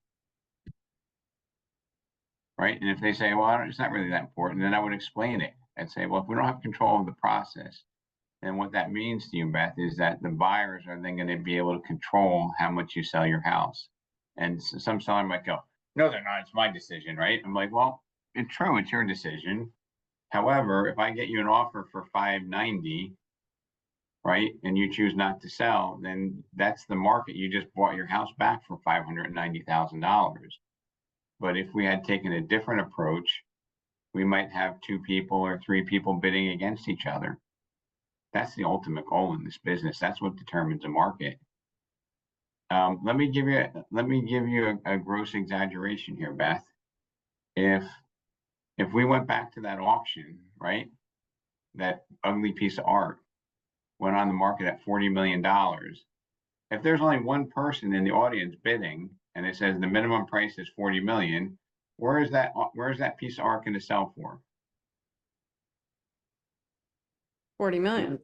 Right? And if they say, well, it's not really that important, then I would explain it. I'd say, well, if we don't have control of the process, then what that means to you, Beth, is that the buyers are then going to be able to control how much you sell your house. And some seller might go, no, they're not. It's my decision, right? I'm like, well, it's true. It's your decision. However, if I get you an offer for $590, right, and you choose not to sell, then that's the market. You just bought your house back for $590,000. But if we had taken a different approach, we might have 2 people or 3 people bidding against each other. That's the ultimate goal in this business. That's what determines a market. Let me give you a gross exaggeration here, Beth. If we went back to that auction, right, that ugly piece of art went on the market at $40 million. If there's only one person in the audience bidding and it says the minimum price is 40 million, where is that piece of art going to sell for? 40 million.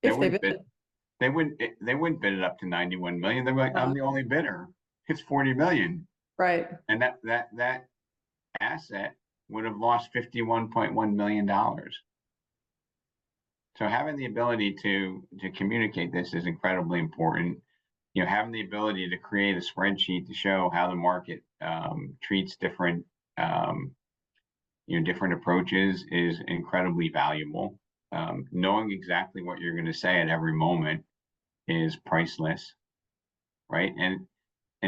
They If they wouldn't bid. bid, they wouldn't bid it up to 91 million. They're like, I'm the only bidder. It's 40 million. Right. And that asset would have lost $51.1 million. So having the ability to communicate this is incredibly important. You know, having the ability to create a spreadsheet to show how the market treats different different approaches is incredibly valuable. Knowing exactly what you're going to say at every moment is priceless, right? And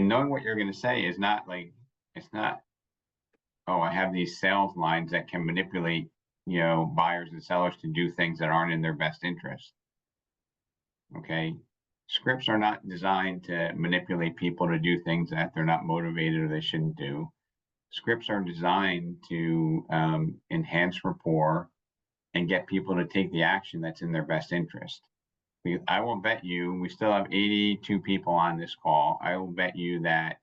knowing what you're going to say is not like, it's not, oh, I have these sales lines that can manipulate, buyers and sellers to do things that aren't in their best interest. Okay. Scripts are not designed to manipulate people to do things that they're not motivated or they shouldn't do. Scripts are designed to enhance rapport and get people to take the action that's in their best interest. I will bet you, we still have 82 people on this call. I will bet you that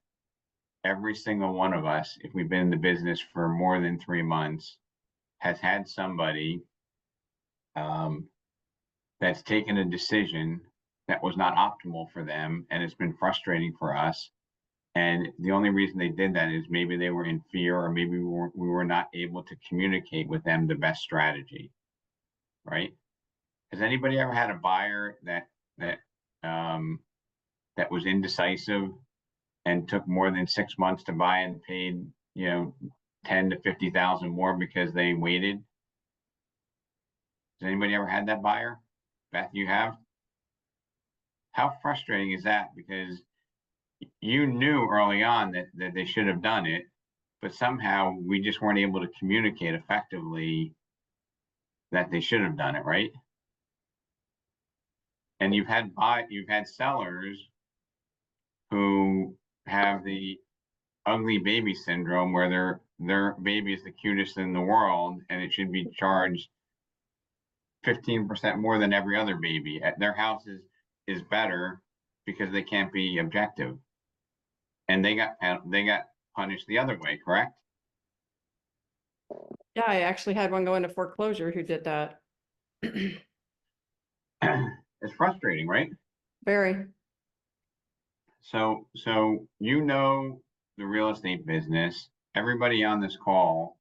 every single one of us, if we've been in the business for more than 3 months, has had somebody that's taken a decision that was not optimal for them, and it's been frustrating for us. And the only reason they did that is maybe they were in fear, or maybe we were not able to communicate with them the best strategy, right? Has anybody ever had a buyer that was indecisive and took more than 6 months to buy and paid, 10 to 50,000 more because they waited? Has anybody ever had that buyer? Beth, you have? How frustrating is that? Because you knew early on that they should have done it, but somehow we just weren't able to communicate effectively that they should have done it, right? And you've had sellers who have the ugly baby syndrome, where their baby is the cutest in the world and it should be charged 15% more than every other baby. Their house is better because they can't be objective. And they got punished the other way, correct? Yeah, I actually had one go into foreclosure who did that. It's frustrating, right? Very. So the real estate business. Everybody on this call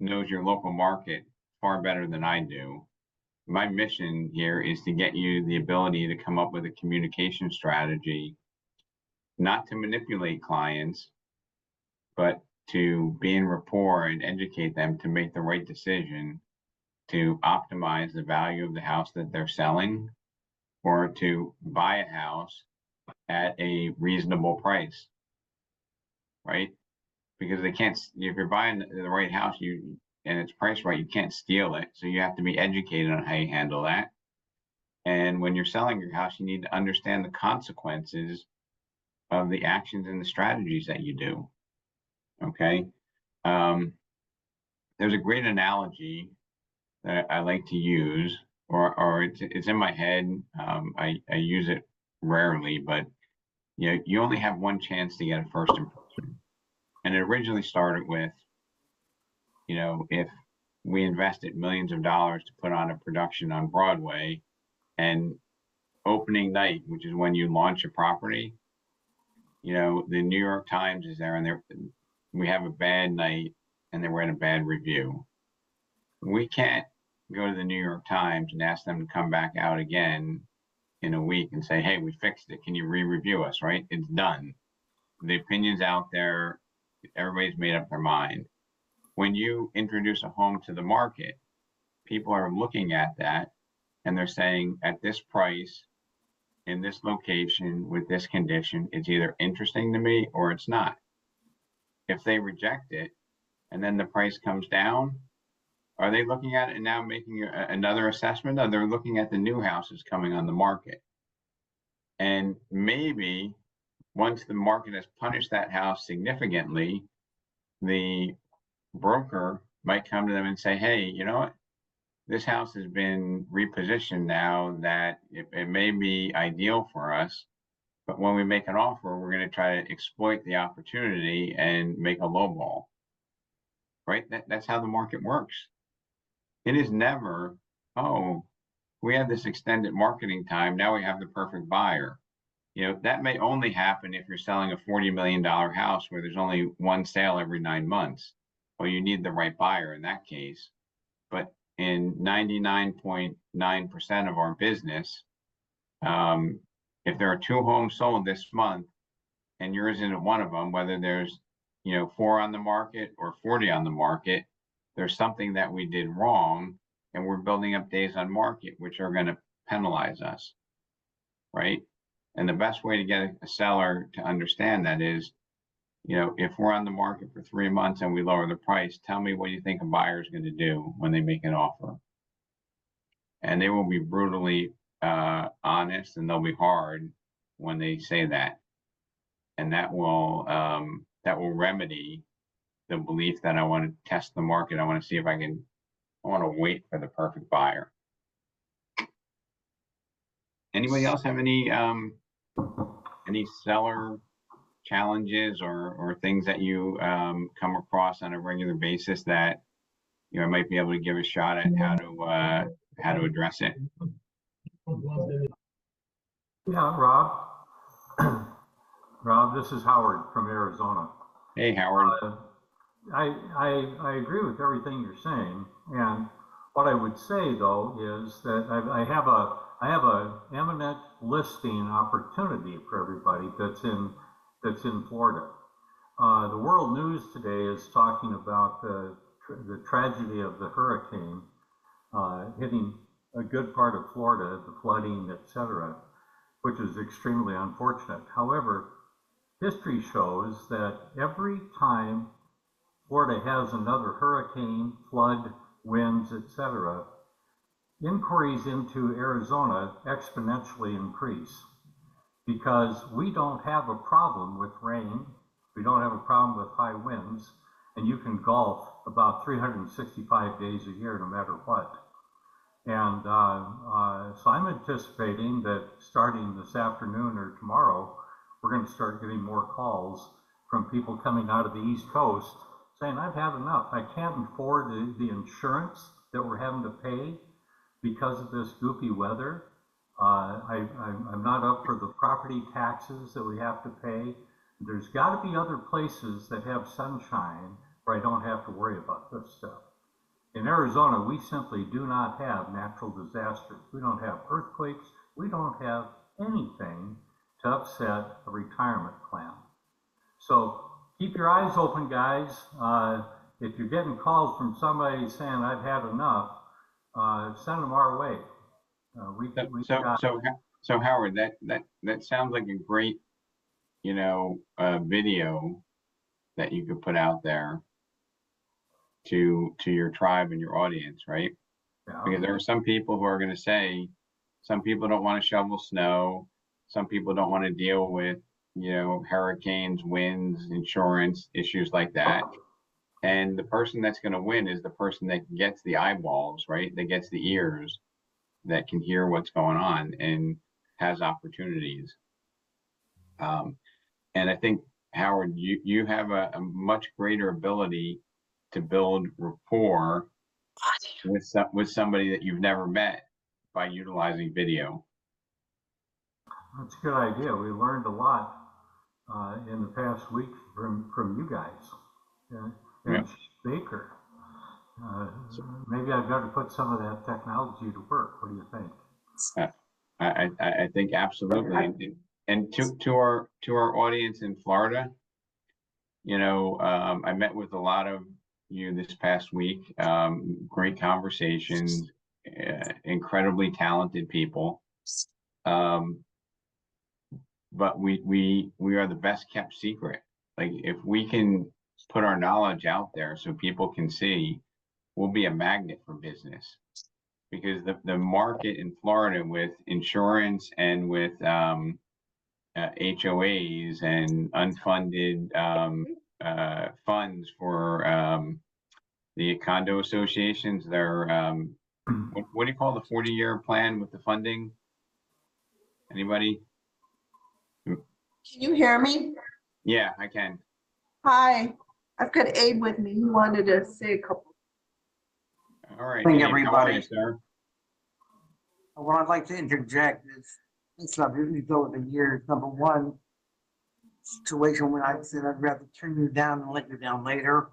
knows your local market far better than I do. My mission here is to get you the ability to come up with a communication strategy, not to manipulate clients, but to be in rapport and educate them to make the right decision to optimize the value of the house that they're selling, or to buy a house at a reasonable price, right? Because they can't, if you're buying the right house, and it's priced right, you can't steal it. So you have to be educated on how you handle that. And when you're selling your house, you need to understand the consequences of the actions and the strategies that you do. Okay. There's a great analogy that I like to use, or it's in my head. I use it rarely, but you only have one chance to get a first impression. And it originally started with, if we invested millions of dollars to put on a production on Broadway, and opening night, which is when you launch a property, the New York Times is there, and we have a bad night and they read a bad review. We can't go to the New York Times and ask them to come back out again in a week and say, hey, we fixed it. Can you re-review us, right? It's done. The opinion's out there. Everybody's made up their mind. When you introduce a home to the market, people are looking at that and they're saying, at this price, in this location, with this condition, it's either interesting to me or it's not. If they reject it and then the price comes down, Are they looking at it and now making another assessment? Or they're looking at the new houses coming on the market? And maybe once the market has punished that house significantly, the broker might come to them and say, hey, you know what? This house has been repositioned now that it may be ideal for us, but when we make an offer, we're going to try to exploit the opportunity and make a low ball. Right? That's how the market works. It is never, oh, we have this extended marketing time. Now we have the perfect buyer. You know, that may only happen if you're selling a $40 million house where there's only one sale every 9 months. Well, you need the right buyer in that case. But in 99.9% of our business, if there are 2 homes sold this month and yours isn't one of them, whether there's, 4 on the market or 40 on the market, there's something that we did wrong, and we're building up days on market, which are going to penalize us, right? And the best way to get a seller to understand that is, if we're on the market for 3 months and we lower the price, tell me what you think a buyer is going to do when they make an offer. And they will be brutally honest, and they'll be hard when they say that. And that will remedy the belief that I want to test the market. I want to see if I want to wait for the perfect buyer. Anybody else have any seller challenges or things that you come across on a regular basis that I might be able to give a shot at how to address it? Yeah, Rob. Rob, this is Howard from Arizona. Hey, Howard. I agree with everything you're saying, and what I would say though is that I have a eminent listing opportunity for everybody that's in Florida. The world news today is talking about the tragedy of the hurricane hitting a good part of Florida, the flooding, etc., which is extremely unfortunate. However, history shows that every time Florida has another hurricane, flood, winds, etc., inquiries into Arizona exponentially increase because we don't have a problem with rain, we don't have a problem with high winds, and you can golf about 365 days a year no matter what. And so I'm anticipating that starting this afternoon or tomorrow, we're going to start getting more calls from people coming out of the East Coast saying, I've had enough. I can't afford the insurance that we're having to pay because of this goofy weather. I'm not up for the property taxes that we have to pay. There's got to be other places that have sunshine where I don't have to worry about this stuff. In Arizona, we simply do not have natural disasters. We don't have earthquakes. We don't have anything to upset a retirement plan. So keep your eyes open, guys. If you're getting calls from somebody saying, I've had enough, send them our way. So Howard, that sounds like a great, video that you could put out there to your tribe and your audience, right? Yeah. Because there are some people who are going to say, some people don't want to shovel snow. Some people don't want to deal with, hurricanes, winds, insurance, issues like that. And the person that's going to win is the person that gets the eyeballs, right? That gets the ears, that can hear what's going on and has opportunities. And I think, Howard, you have a much greater ability to build rapport with somebody that you've never met by utilizing video. That's a good idea. We learned a lot in the past week from you guys. And Baker. Maybe I've got to put some of that technology to work. What do you think? I think absolutely. And to our audience in Florida, I met with a lot of you this past week. Great conversations, incredibly talented people. But we are the best kept secret. Like if we can put our knowledge out there so people can see, will be a magnet for business. Because the market in Florida with insurance and with HOAs and unfunded funds for the condo associations, they're what do you call the 40-year plan with the funding? Anybody? Can you hear me? Yeah, I can. Hi, I've got Abe with me. He wanted to say a couple. All right. Morning, Abe, how are everybody. you, sir? What I'd like to interject is, it's not really over the years. Number one, situation when I said I'd rather turn you down and let you down later.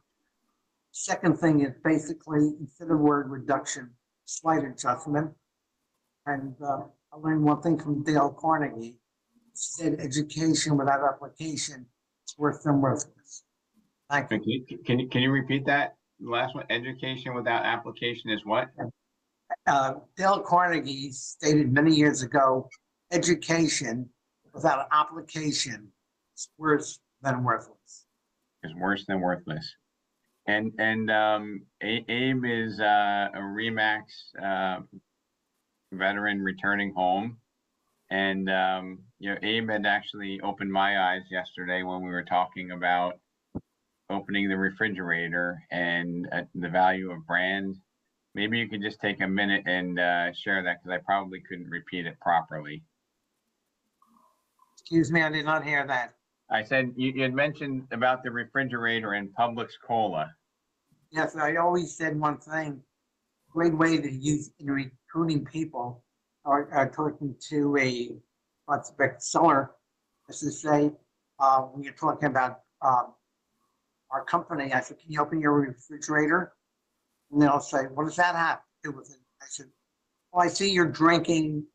Second thing is basically, instead of word reduction, slight adjustment. And I learned one thing from Dale Carnegie. He said education without application is worse than worthless. Thank you. Can you repeat that? The last one, education without application is what? Dale Carnegie stated many years ago, education without application is worse than worthless. Is worse than worthless. And Abe is a Remax veteran returning home. And Abe had actually opened my eyes yesterday when we were talking about opening the refrigerator and the value of brand. Maybe you could just take a minute and share that, because I probably couldn't repeat it properly. Excuse me, I did not hear that. I said you had mentioned about the refrigerator and Publix Cola. Yes, I always said one thing. Great way to use in recruiting people or talking to a prospect seller is to say, when you're talking about our company, I said, can you open your refrigerator? And they'll say, what does that have to do with it? I said, well, I see you're drinking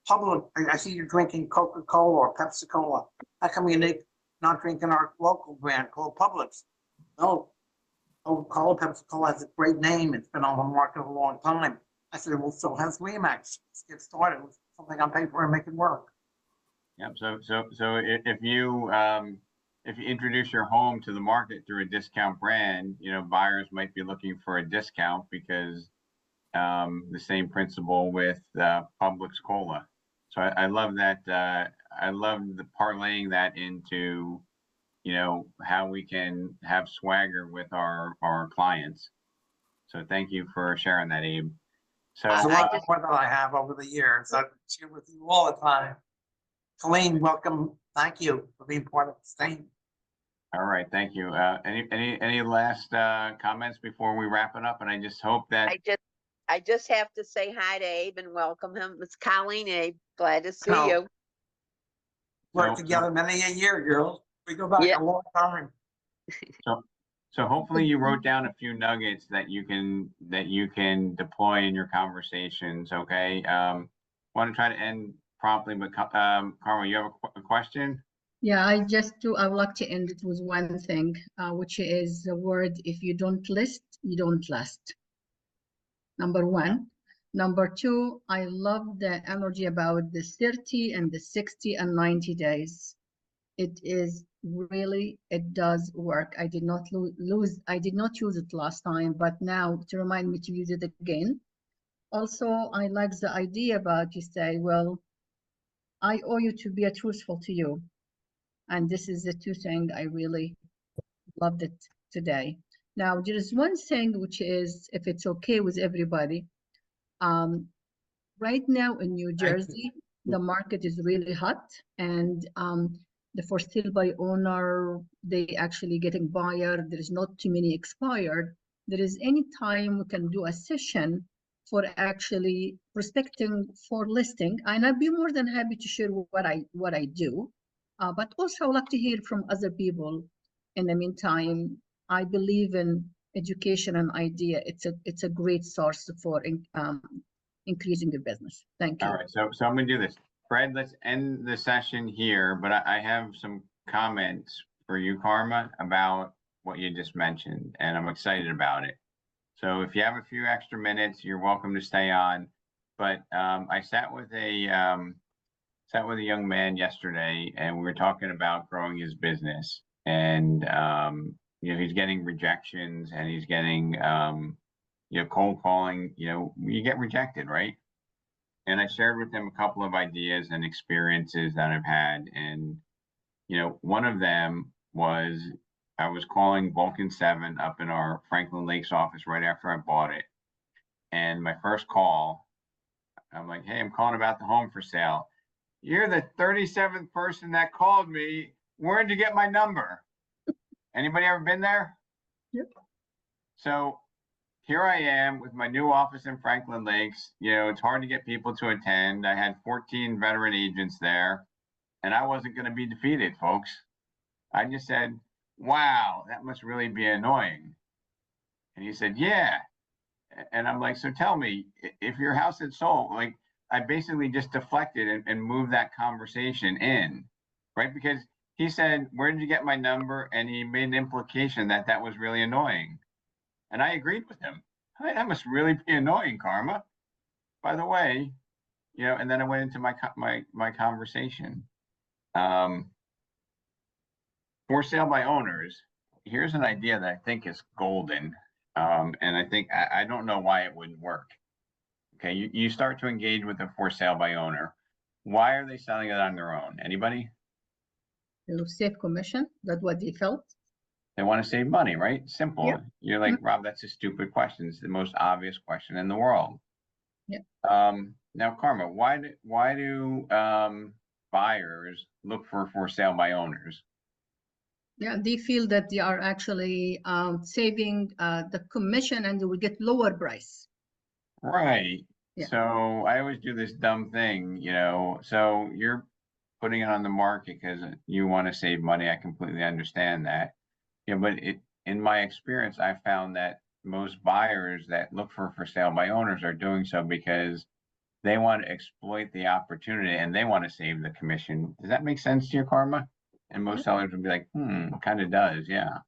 I see you're drinking Coca-Cola or Pepsi-Cola. How come you're not drinking our local brand called Publix? No, Coca-Cola, Pepsi-Cola has a great name. It's been on the market a long time. I said, well, so has Remax. Let's get started with something on paper and make it work. Yep. So if you introduce your home to the market through a discount brand, buyers might be looking for a discount because the same principle with Publix Cola. So I love that. I love the parlaying that into, how we can have swagger with our clients. So thank you for sharing that, Abe. So There's a lot more that I have over the years. I share with you all the time. Colleen, welcome. Thank you for being part of the team. All right, thank you. Any last comments before we wrap it up? And I just hope that I just have to say hi to Abe and welcome him. It's Colleen, Abe. Glad to see No. you. Worked together many a year, girls. We go back a long time. So hopefully you wrote down a few nuggets that you can deploy in your conversations. Okay. Want to try to end promptly, but Carmen, you have a question? Yeah, I would like to end it with one thing, which is the word, if you don't list, you don't last. Number one. Number two, I love the energy about the 30 and the 60 and 90 days. It is really, it does work. I did not use it last time, but now to remind me to use it again. Also, I like the idea about you say, well, I owe you to be truthful to you. And this is the two things I really loved it today. Now, there is one thing which is, if it's okay with everybody, right now in New Jersey, the market is really hot, and the for sale by owner, they actually getting buyer. There is not too many expired. There is any time we can do a session for actually prospecting for listing, and I'd be more than happy to share what I do. But also, I would like to hear from other people. In the meantime, I believe in education and idea. It's a great source for increasing your business. Thank you. All right, so I'm gonna do this. Fred, let's end the session here, but I have some comments for you, Karma, about what you just mentioned, and I'm excited about it. So if you have a few extra minutes, you're welcome to stay on. But I sat with a young man yesterday, and we were talking about growing his business, and he's getting rejections, and he's getting cold calling, you get rejected, right? And I shared with him a couple of ideas and experiences that I've had. And, one of them was I was calling Vulcan 7 up in our Franklin Lakes office right after I bought it. And my first call, I'm like, hey, I'm calling about the home for sale. You're the 37th person that called me. Where'd you get my number? Anybody ever been there? Yep. So here I am with my new office in Franklin Lakes. It's hard to get people to attend. I had 14 veteran agents there, and I wasn't going to be defeated, folks. I just said, wow, that must really be annoying. And he said, yeah. And I'm like, so tell me, if your house had sold, like, I basically just deflected and moved that conversation in, right? Because he said, where did you get my number? And he made an implication that that was really annoying. And I agreed with him. Hey, that must really be annoying, Karma. By the way, and then I went into my conversation. For sale by owners, here's an idea that I think is golden. And I think, I don't know why it wouldn't work. Okay, you start to engage with a for sale by owner. Why are they selling it on their own? Anybody? To save commission, that's what they felt. They want to save money, right? Simple. Yep. You're like, Rob, that's a stupid question. It's the most obvious question in the world. Yep. Now, Karma, why do buyers look for sale by owners? Yeah, they feel that they are actually saving the commission and they will get lower price. Right. Yeah. So I always do this dumb thing, so you're putting it on the market because you want to save money. I completely understand that. But in my experience, I found that most buyers that look for sale by owners are doing so because they want to exploit the opportunity and they want to save the commission. Does that make sense to you, Karma? And most sellers would be like, kind of does, yeah.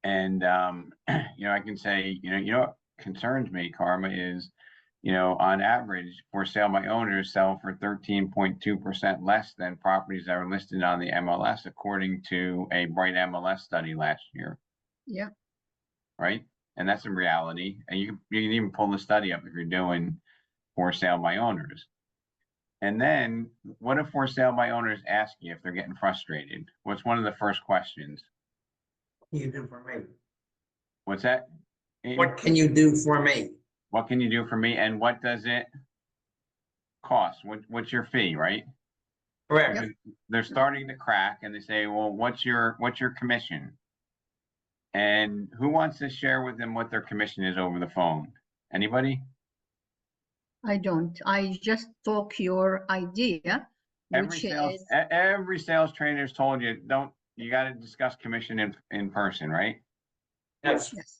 And I can say, what concerns me, Karma, is, on average, for sale by owners sell for 13.2% less than properties that are listed on the MLS, according to a Bright MLS study last year. Yeah. Right? And that's a reality. And you can even pull the study up if you're doing for sale by owners. And then what if for sale by owners ask you if they're getting frustrated? What's one of the first questions? What can you do for me? What's that? What can you do for me? What can you do for me? And what does it cost? What's your fee, right? Correct. Because they're starting to crack and they say, well, what's your commission? And who wants to share with them what their commission is over the phone? Anybody? I don't. I just talk your idea, which is Every sales trainer has told you, you got to discuss commission in person, right? Yes. yes.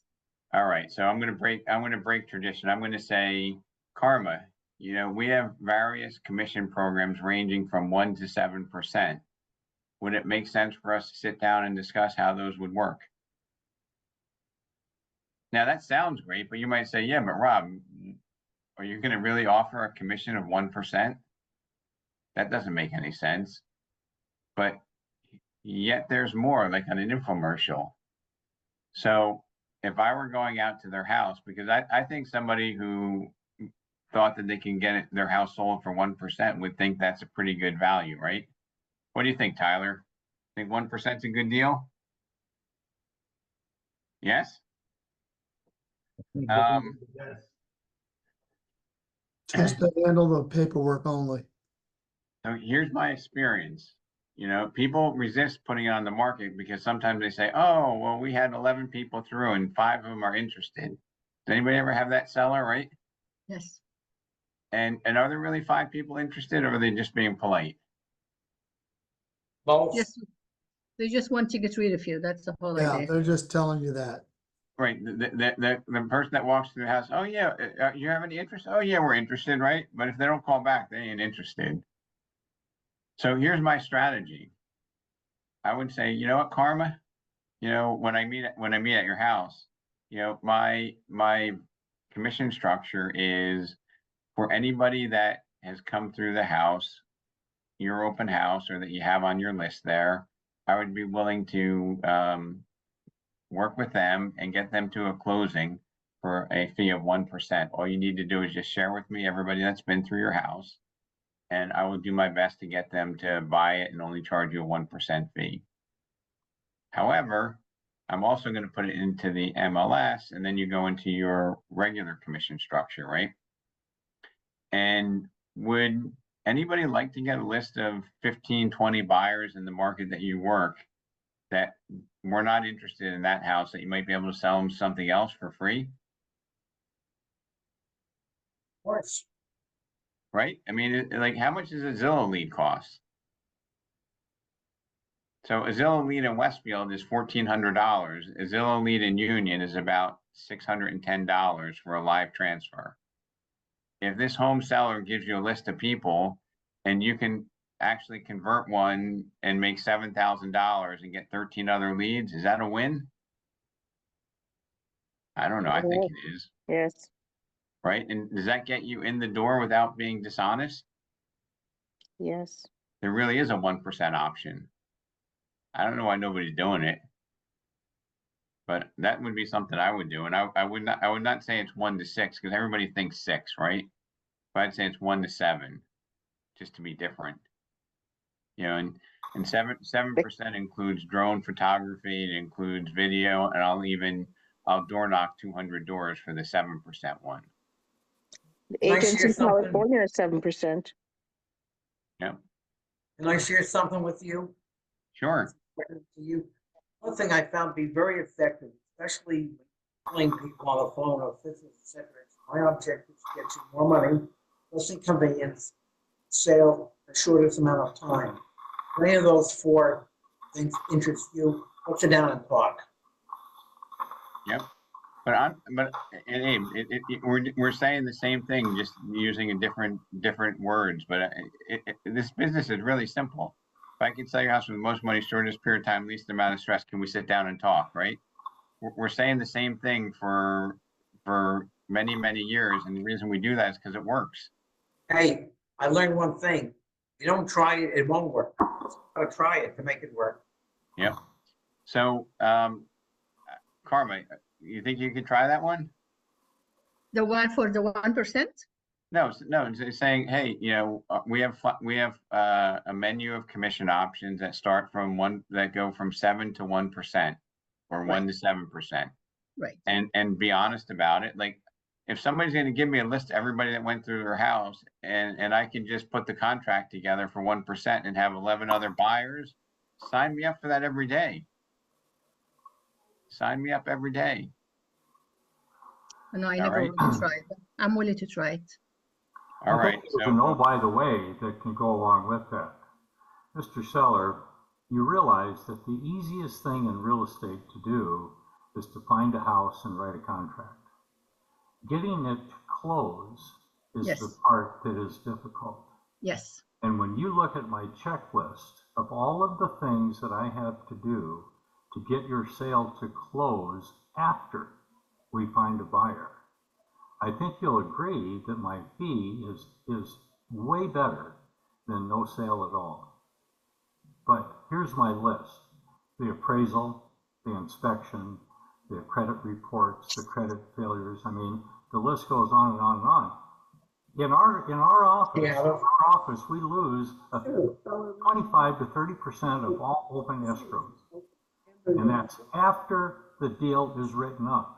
All right, so I'm going to break tradition. I'm going to say, Karma, we have various commission programs ranging from 1% to 7%. Would it make sense for us to sit down and discuss how those would work? Now that sounds great, but you might say, yeah, but Rob, are you going to really offer a commission of 1%? That doesn't make any sense. But yet there's more, like on an infomercial. So if I were going out to their house, because I think somebody who thought that they can get their house sold for 1% would think that's a pretty good value, right? What do you think, Tyler? Think 1% is a good deal? Yes? Just to handle the paperwork only. So here's my experience. People resist putting it on the market because sometimes they say, oh, well, we had 11 people through and 5 of them are interested. Does anybody ever have that seller, right? Yes. And are there really 5 people interested, or are they just being polite? Both. Yes. They just want to get rid of you. That's the whole Yeah, idea. they're just telling you that. Right. The person that walks through the house, oh, yeah, you have any interest? Oh, yeah, we're interested, right? But if they don't call back, they ain't interested. So here's my strategy. I would say, you know what, Karma? When I meet at your house, my commission structure is for anybody that has come through the house, your open house, or that you have on your list there, I would be willing to work with them and get them to a closing for a fee of 1%. All you need to do is just share with me everybody that's been through your house, and I will do my best to get them to buy it and only charge you a 1% fee. However, I'm also going to put it into the MLS, and then you go into your regular commission structure, right? And would anybody like to get a list of 15, 20 buyers in the market that you work that were not interested in that house, that you might be able to sell them something else for free? Of course. Right? I mean, like, how much does a Zillow lead cost? So a Zillow lead in Westfield is $1,400. A Zillow lead in Union is about $610 for a live transfer. If this home seller gives you a list of people and you can actually convert one and make $7,000 and get 13 other leads, is that a win? I don't know. I think it is. Yes. Right? And does that get you in the door without being dishonest? Yes. There really is a 1% option. I don't know why nobody's doing it, but that would be something I would do. And I would not say it's 1 to 6, because everybody thinks 6, right? But I'd say it's 1 to 7, just to be different. You know, and 7% includes drone photography, it includes video, and I'll door knock 200 doors for the 7% one. The Can I agents share in something? California are 7%. Yeah, Can I share something with you? sure. To you. One thing I found to be very effective, especially calling people on the phone or business, etc. My objective is to get you more money, less inconvenience, sale, the shortest amount of time. If any of those 4 things interest you, let's sit down and talk. Yep. But Abe, we're saying the same thing, just using a different words. But this business is really simple. If I can sell your house for the most money, shortest period of time, least amount of stress, can we sit down and talk? Right? We're saying the same thing for many, many years, and the reason we do that is because it works. Hey, I learned one thing. If you don't try it, it won't work. I'll try it to make it work. Yep. So, Karma, you think you could try that one? The one for the 1%? No, it's saying, hey, you know, we have a menu of commission options that start from that go from 7 to 1%, or 1 to 7%. Right. And be honest about it. Like, if somebody's going to give me a list of everybody that went through their house, and I can just put the contract together for 1% and have 11 other buyers, sign me up for that every day. Sign me up every day. No, I All never right. really tried, but I'm willing to try it. All I right. think there's a no, by the way, that can go along with that. Mr. Seller, you realize that the easiest thing in real estate to do is to find a house and write a contract. Getting it to close is Yes. the part that is difficult. Yes. And when you look at my checklist of all of the things that I have to do to get your sale to close after we find a buyer, I think you'll agree that my fee is way better than no sale at all. But here's my list: the appraisal, the inspection, the credit reports, the credit failures. I mean, the list goes on and on and on. In our office, we lose 25 to 30% of all open escrows, and that's after the deal is written up.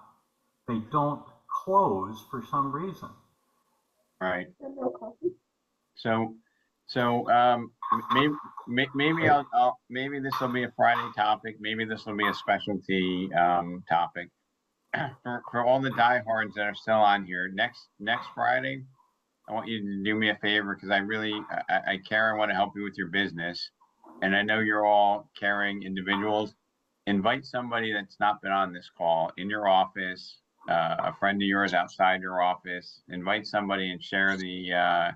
They don't close for some reason. Right. So maybe maybe this will be a Friday topic. Maybe this will be a specialty topic for all the diehards that are still on here. Next Friday, I want you to do me a favor, because I care. I want to help you with your business, and I know you're all caring individuals. Invite somebody that's not been on this call in your office, a friend of yours outside your office. Invite somebody and share the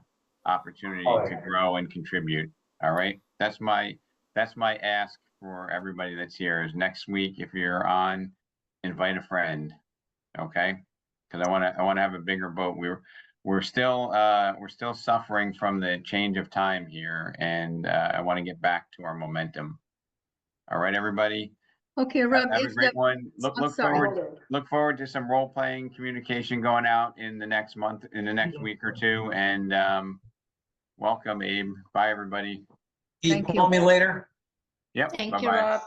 opportunity to grow and contribute. All right, that's my ask for everybody that's here. Is next week, if you're on, invite a friend, okay? Because I want to have a bigger boat. We're still suffering from the change of time here, and I want to get back to our momentum. All right, everybody. Okay, Rob, Have a if great the, one. I'm sorry. Look forward to some role playing communication going out in the next month, in the next week or two. And welcome, Abe. Bye, everybody. Can you Thank call you. me later? Yep. Thank Bye you, bye. Rob.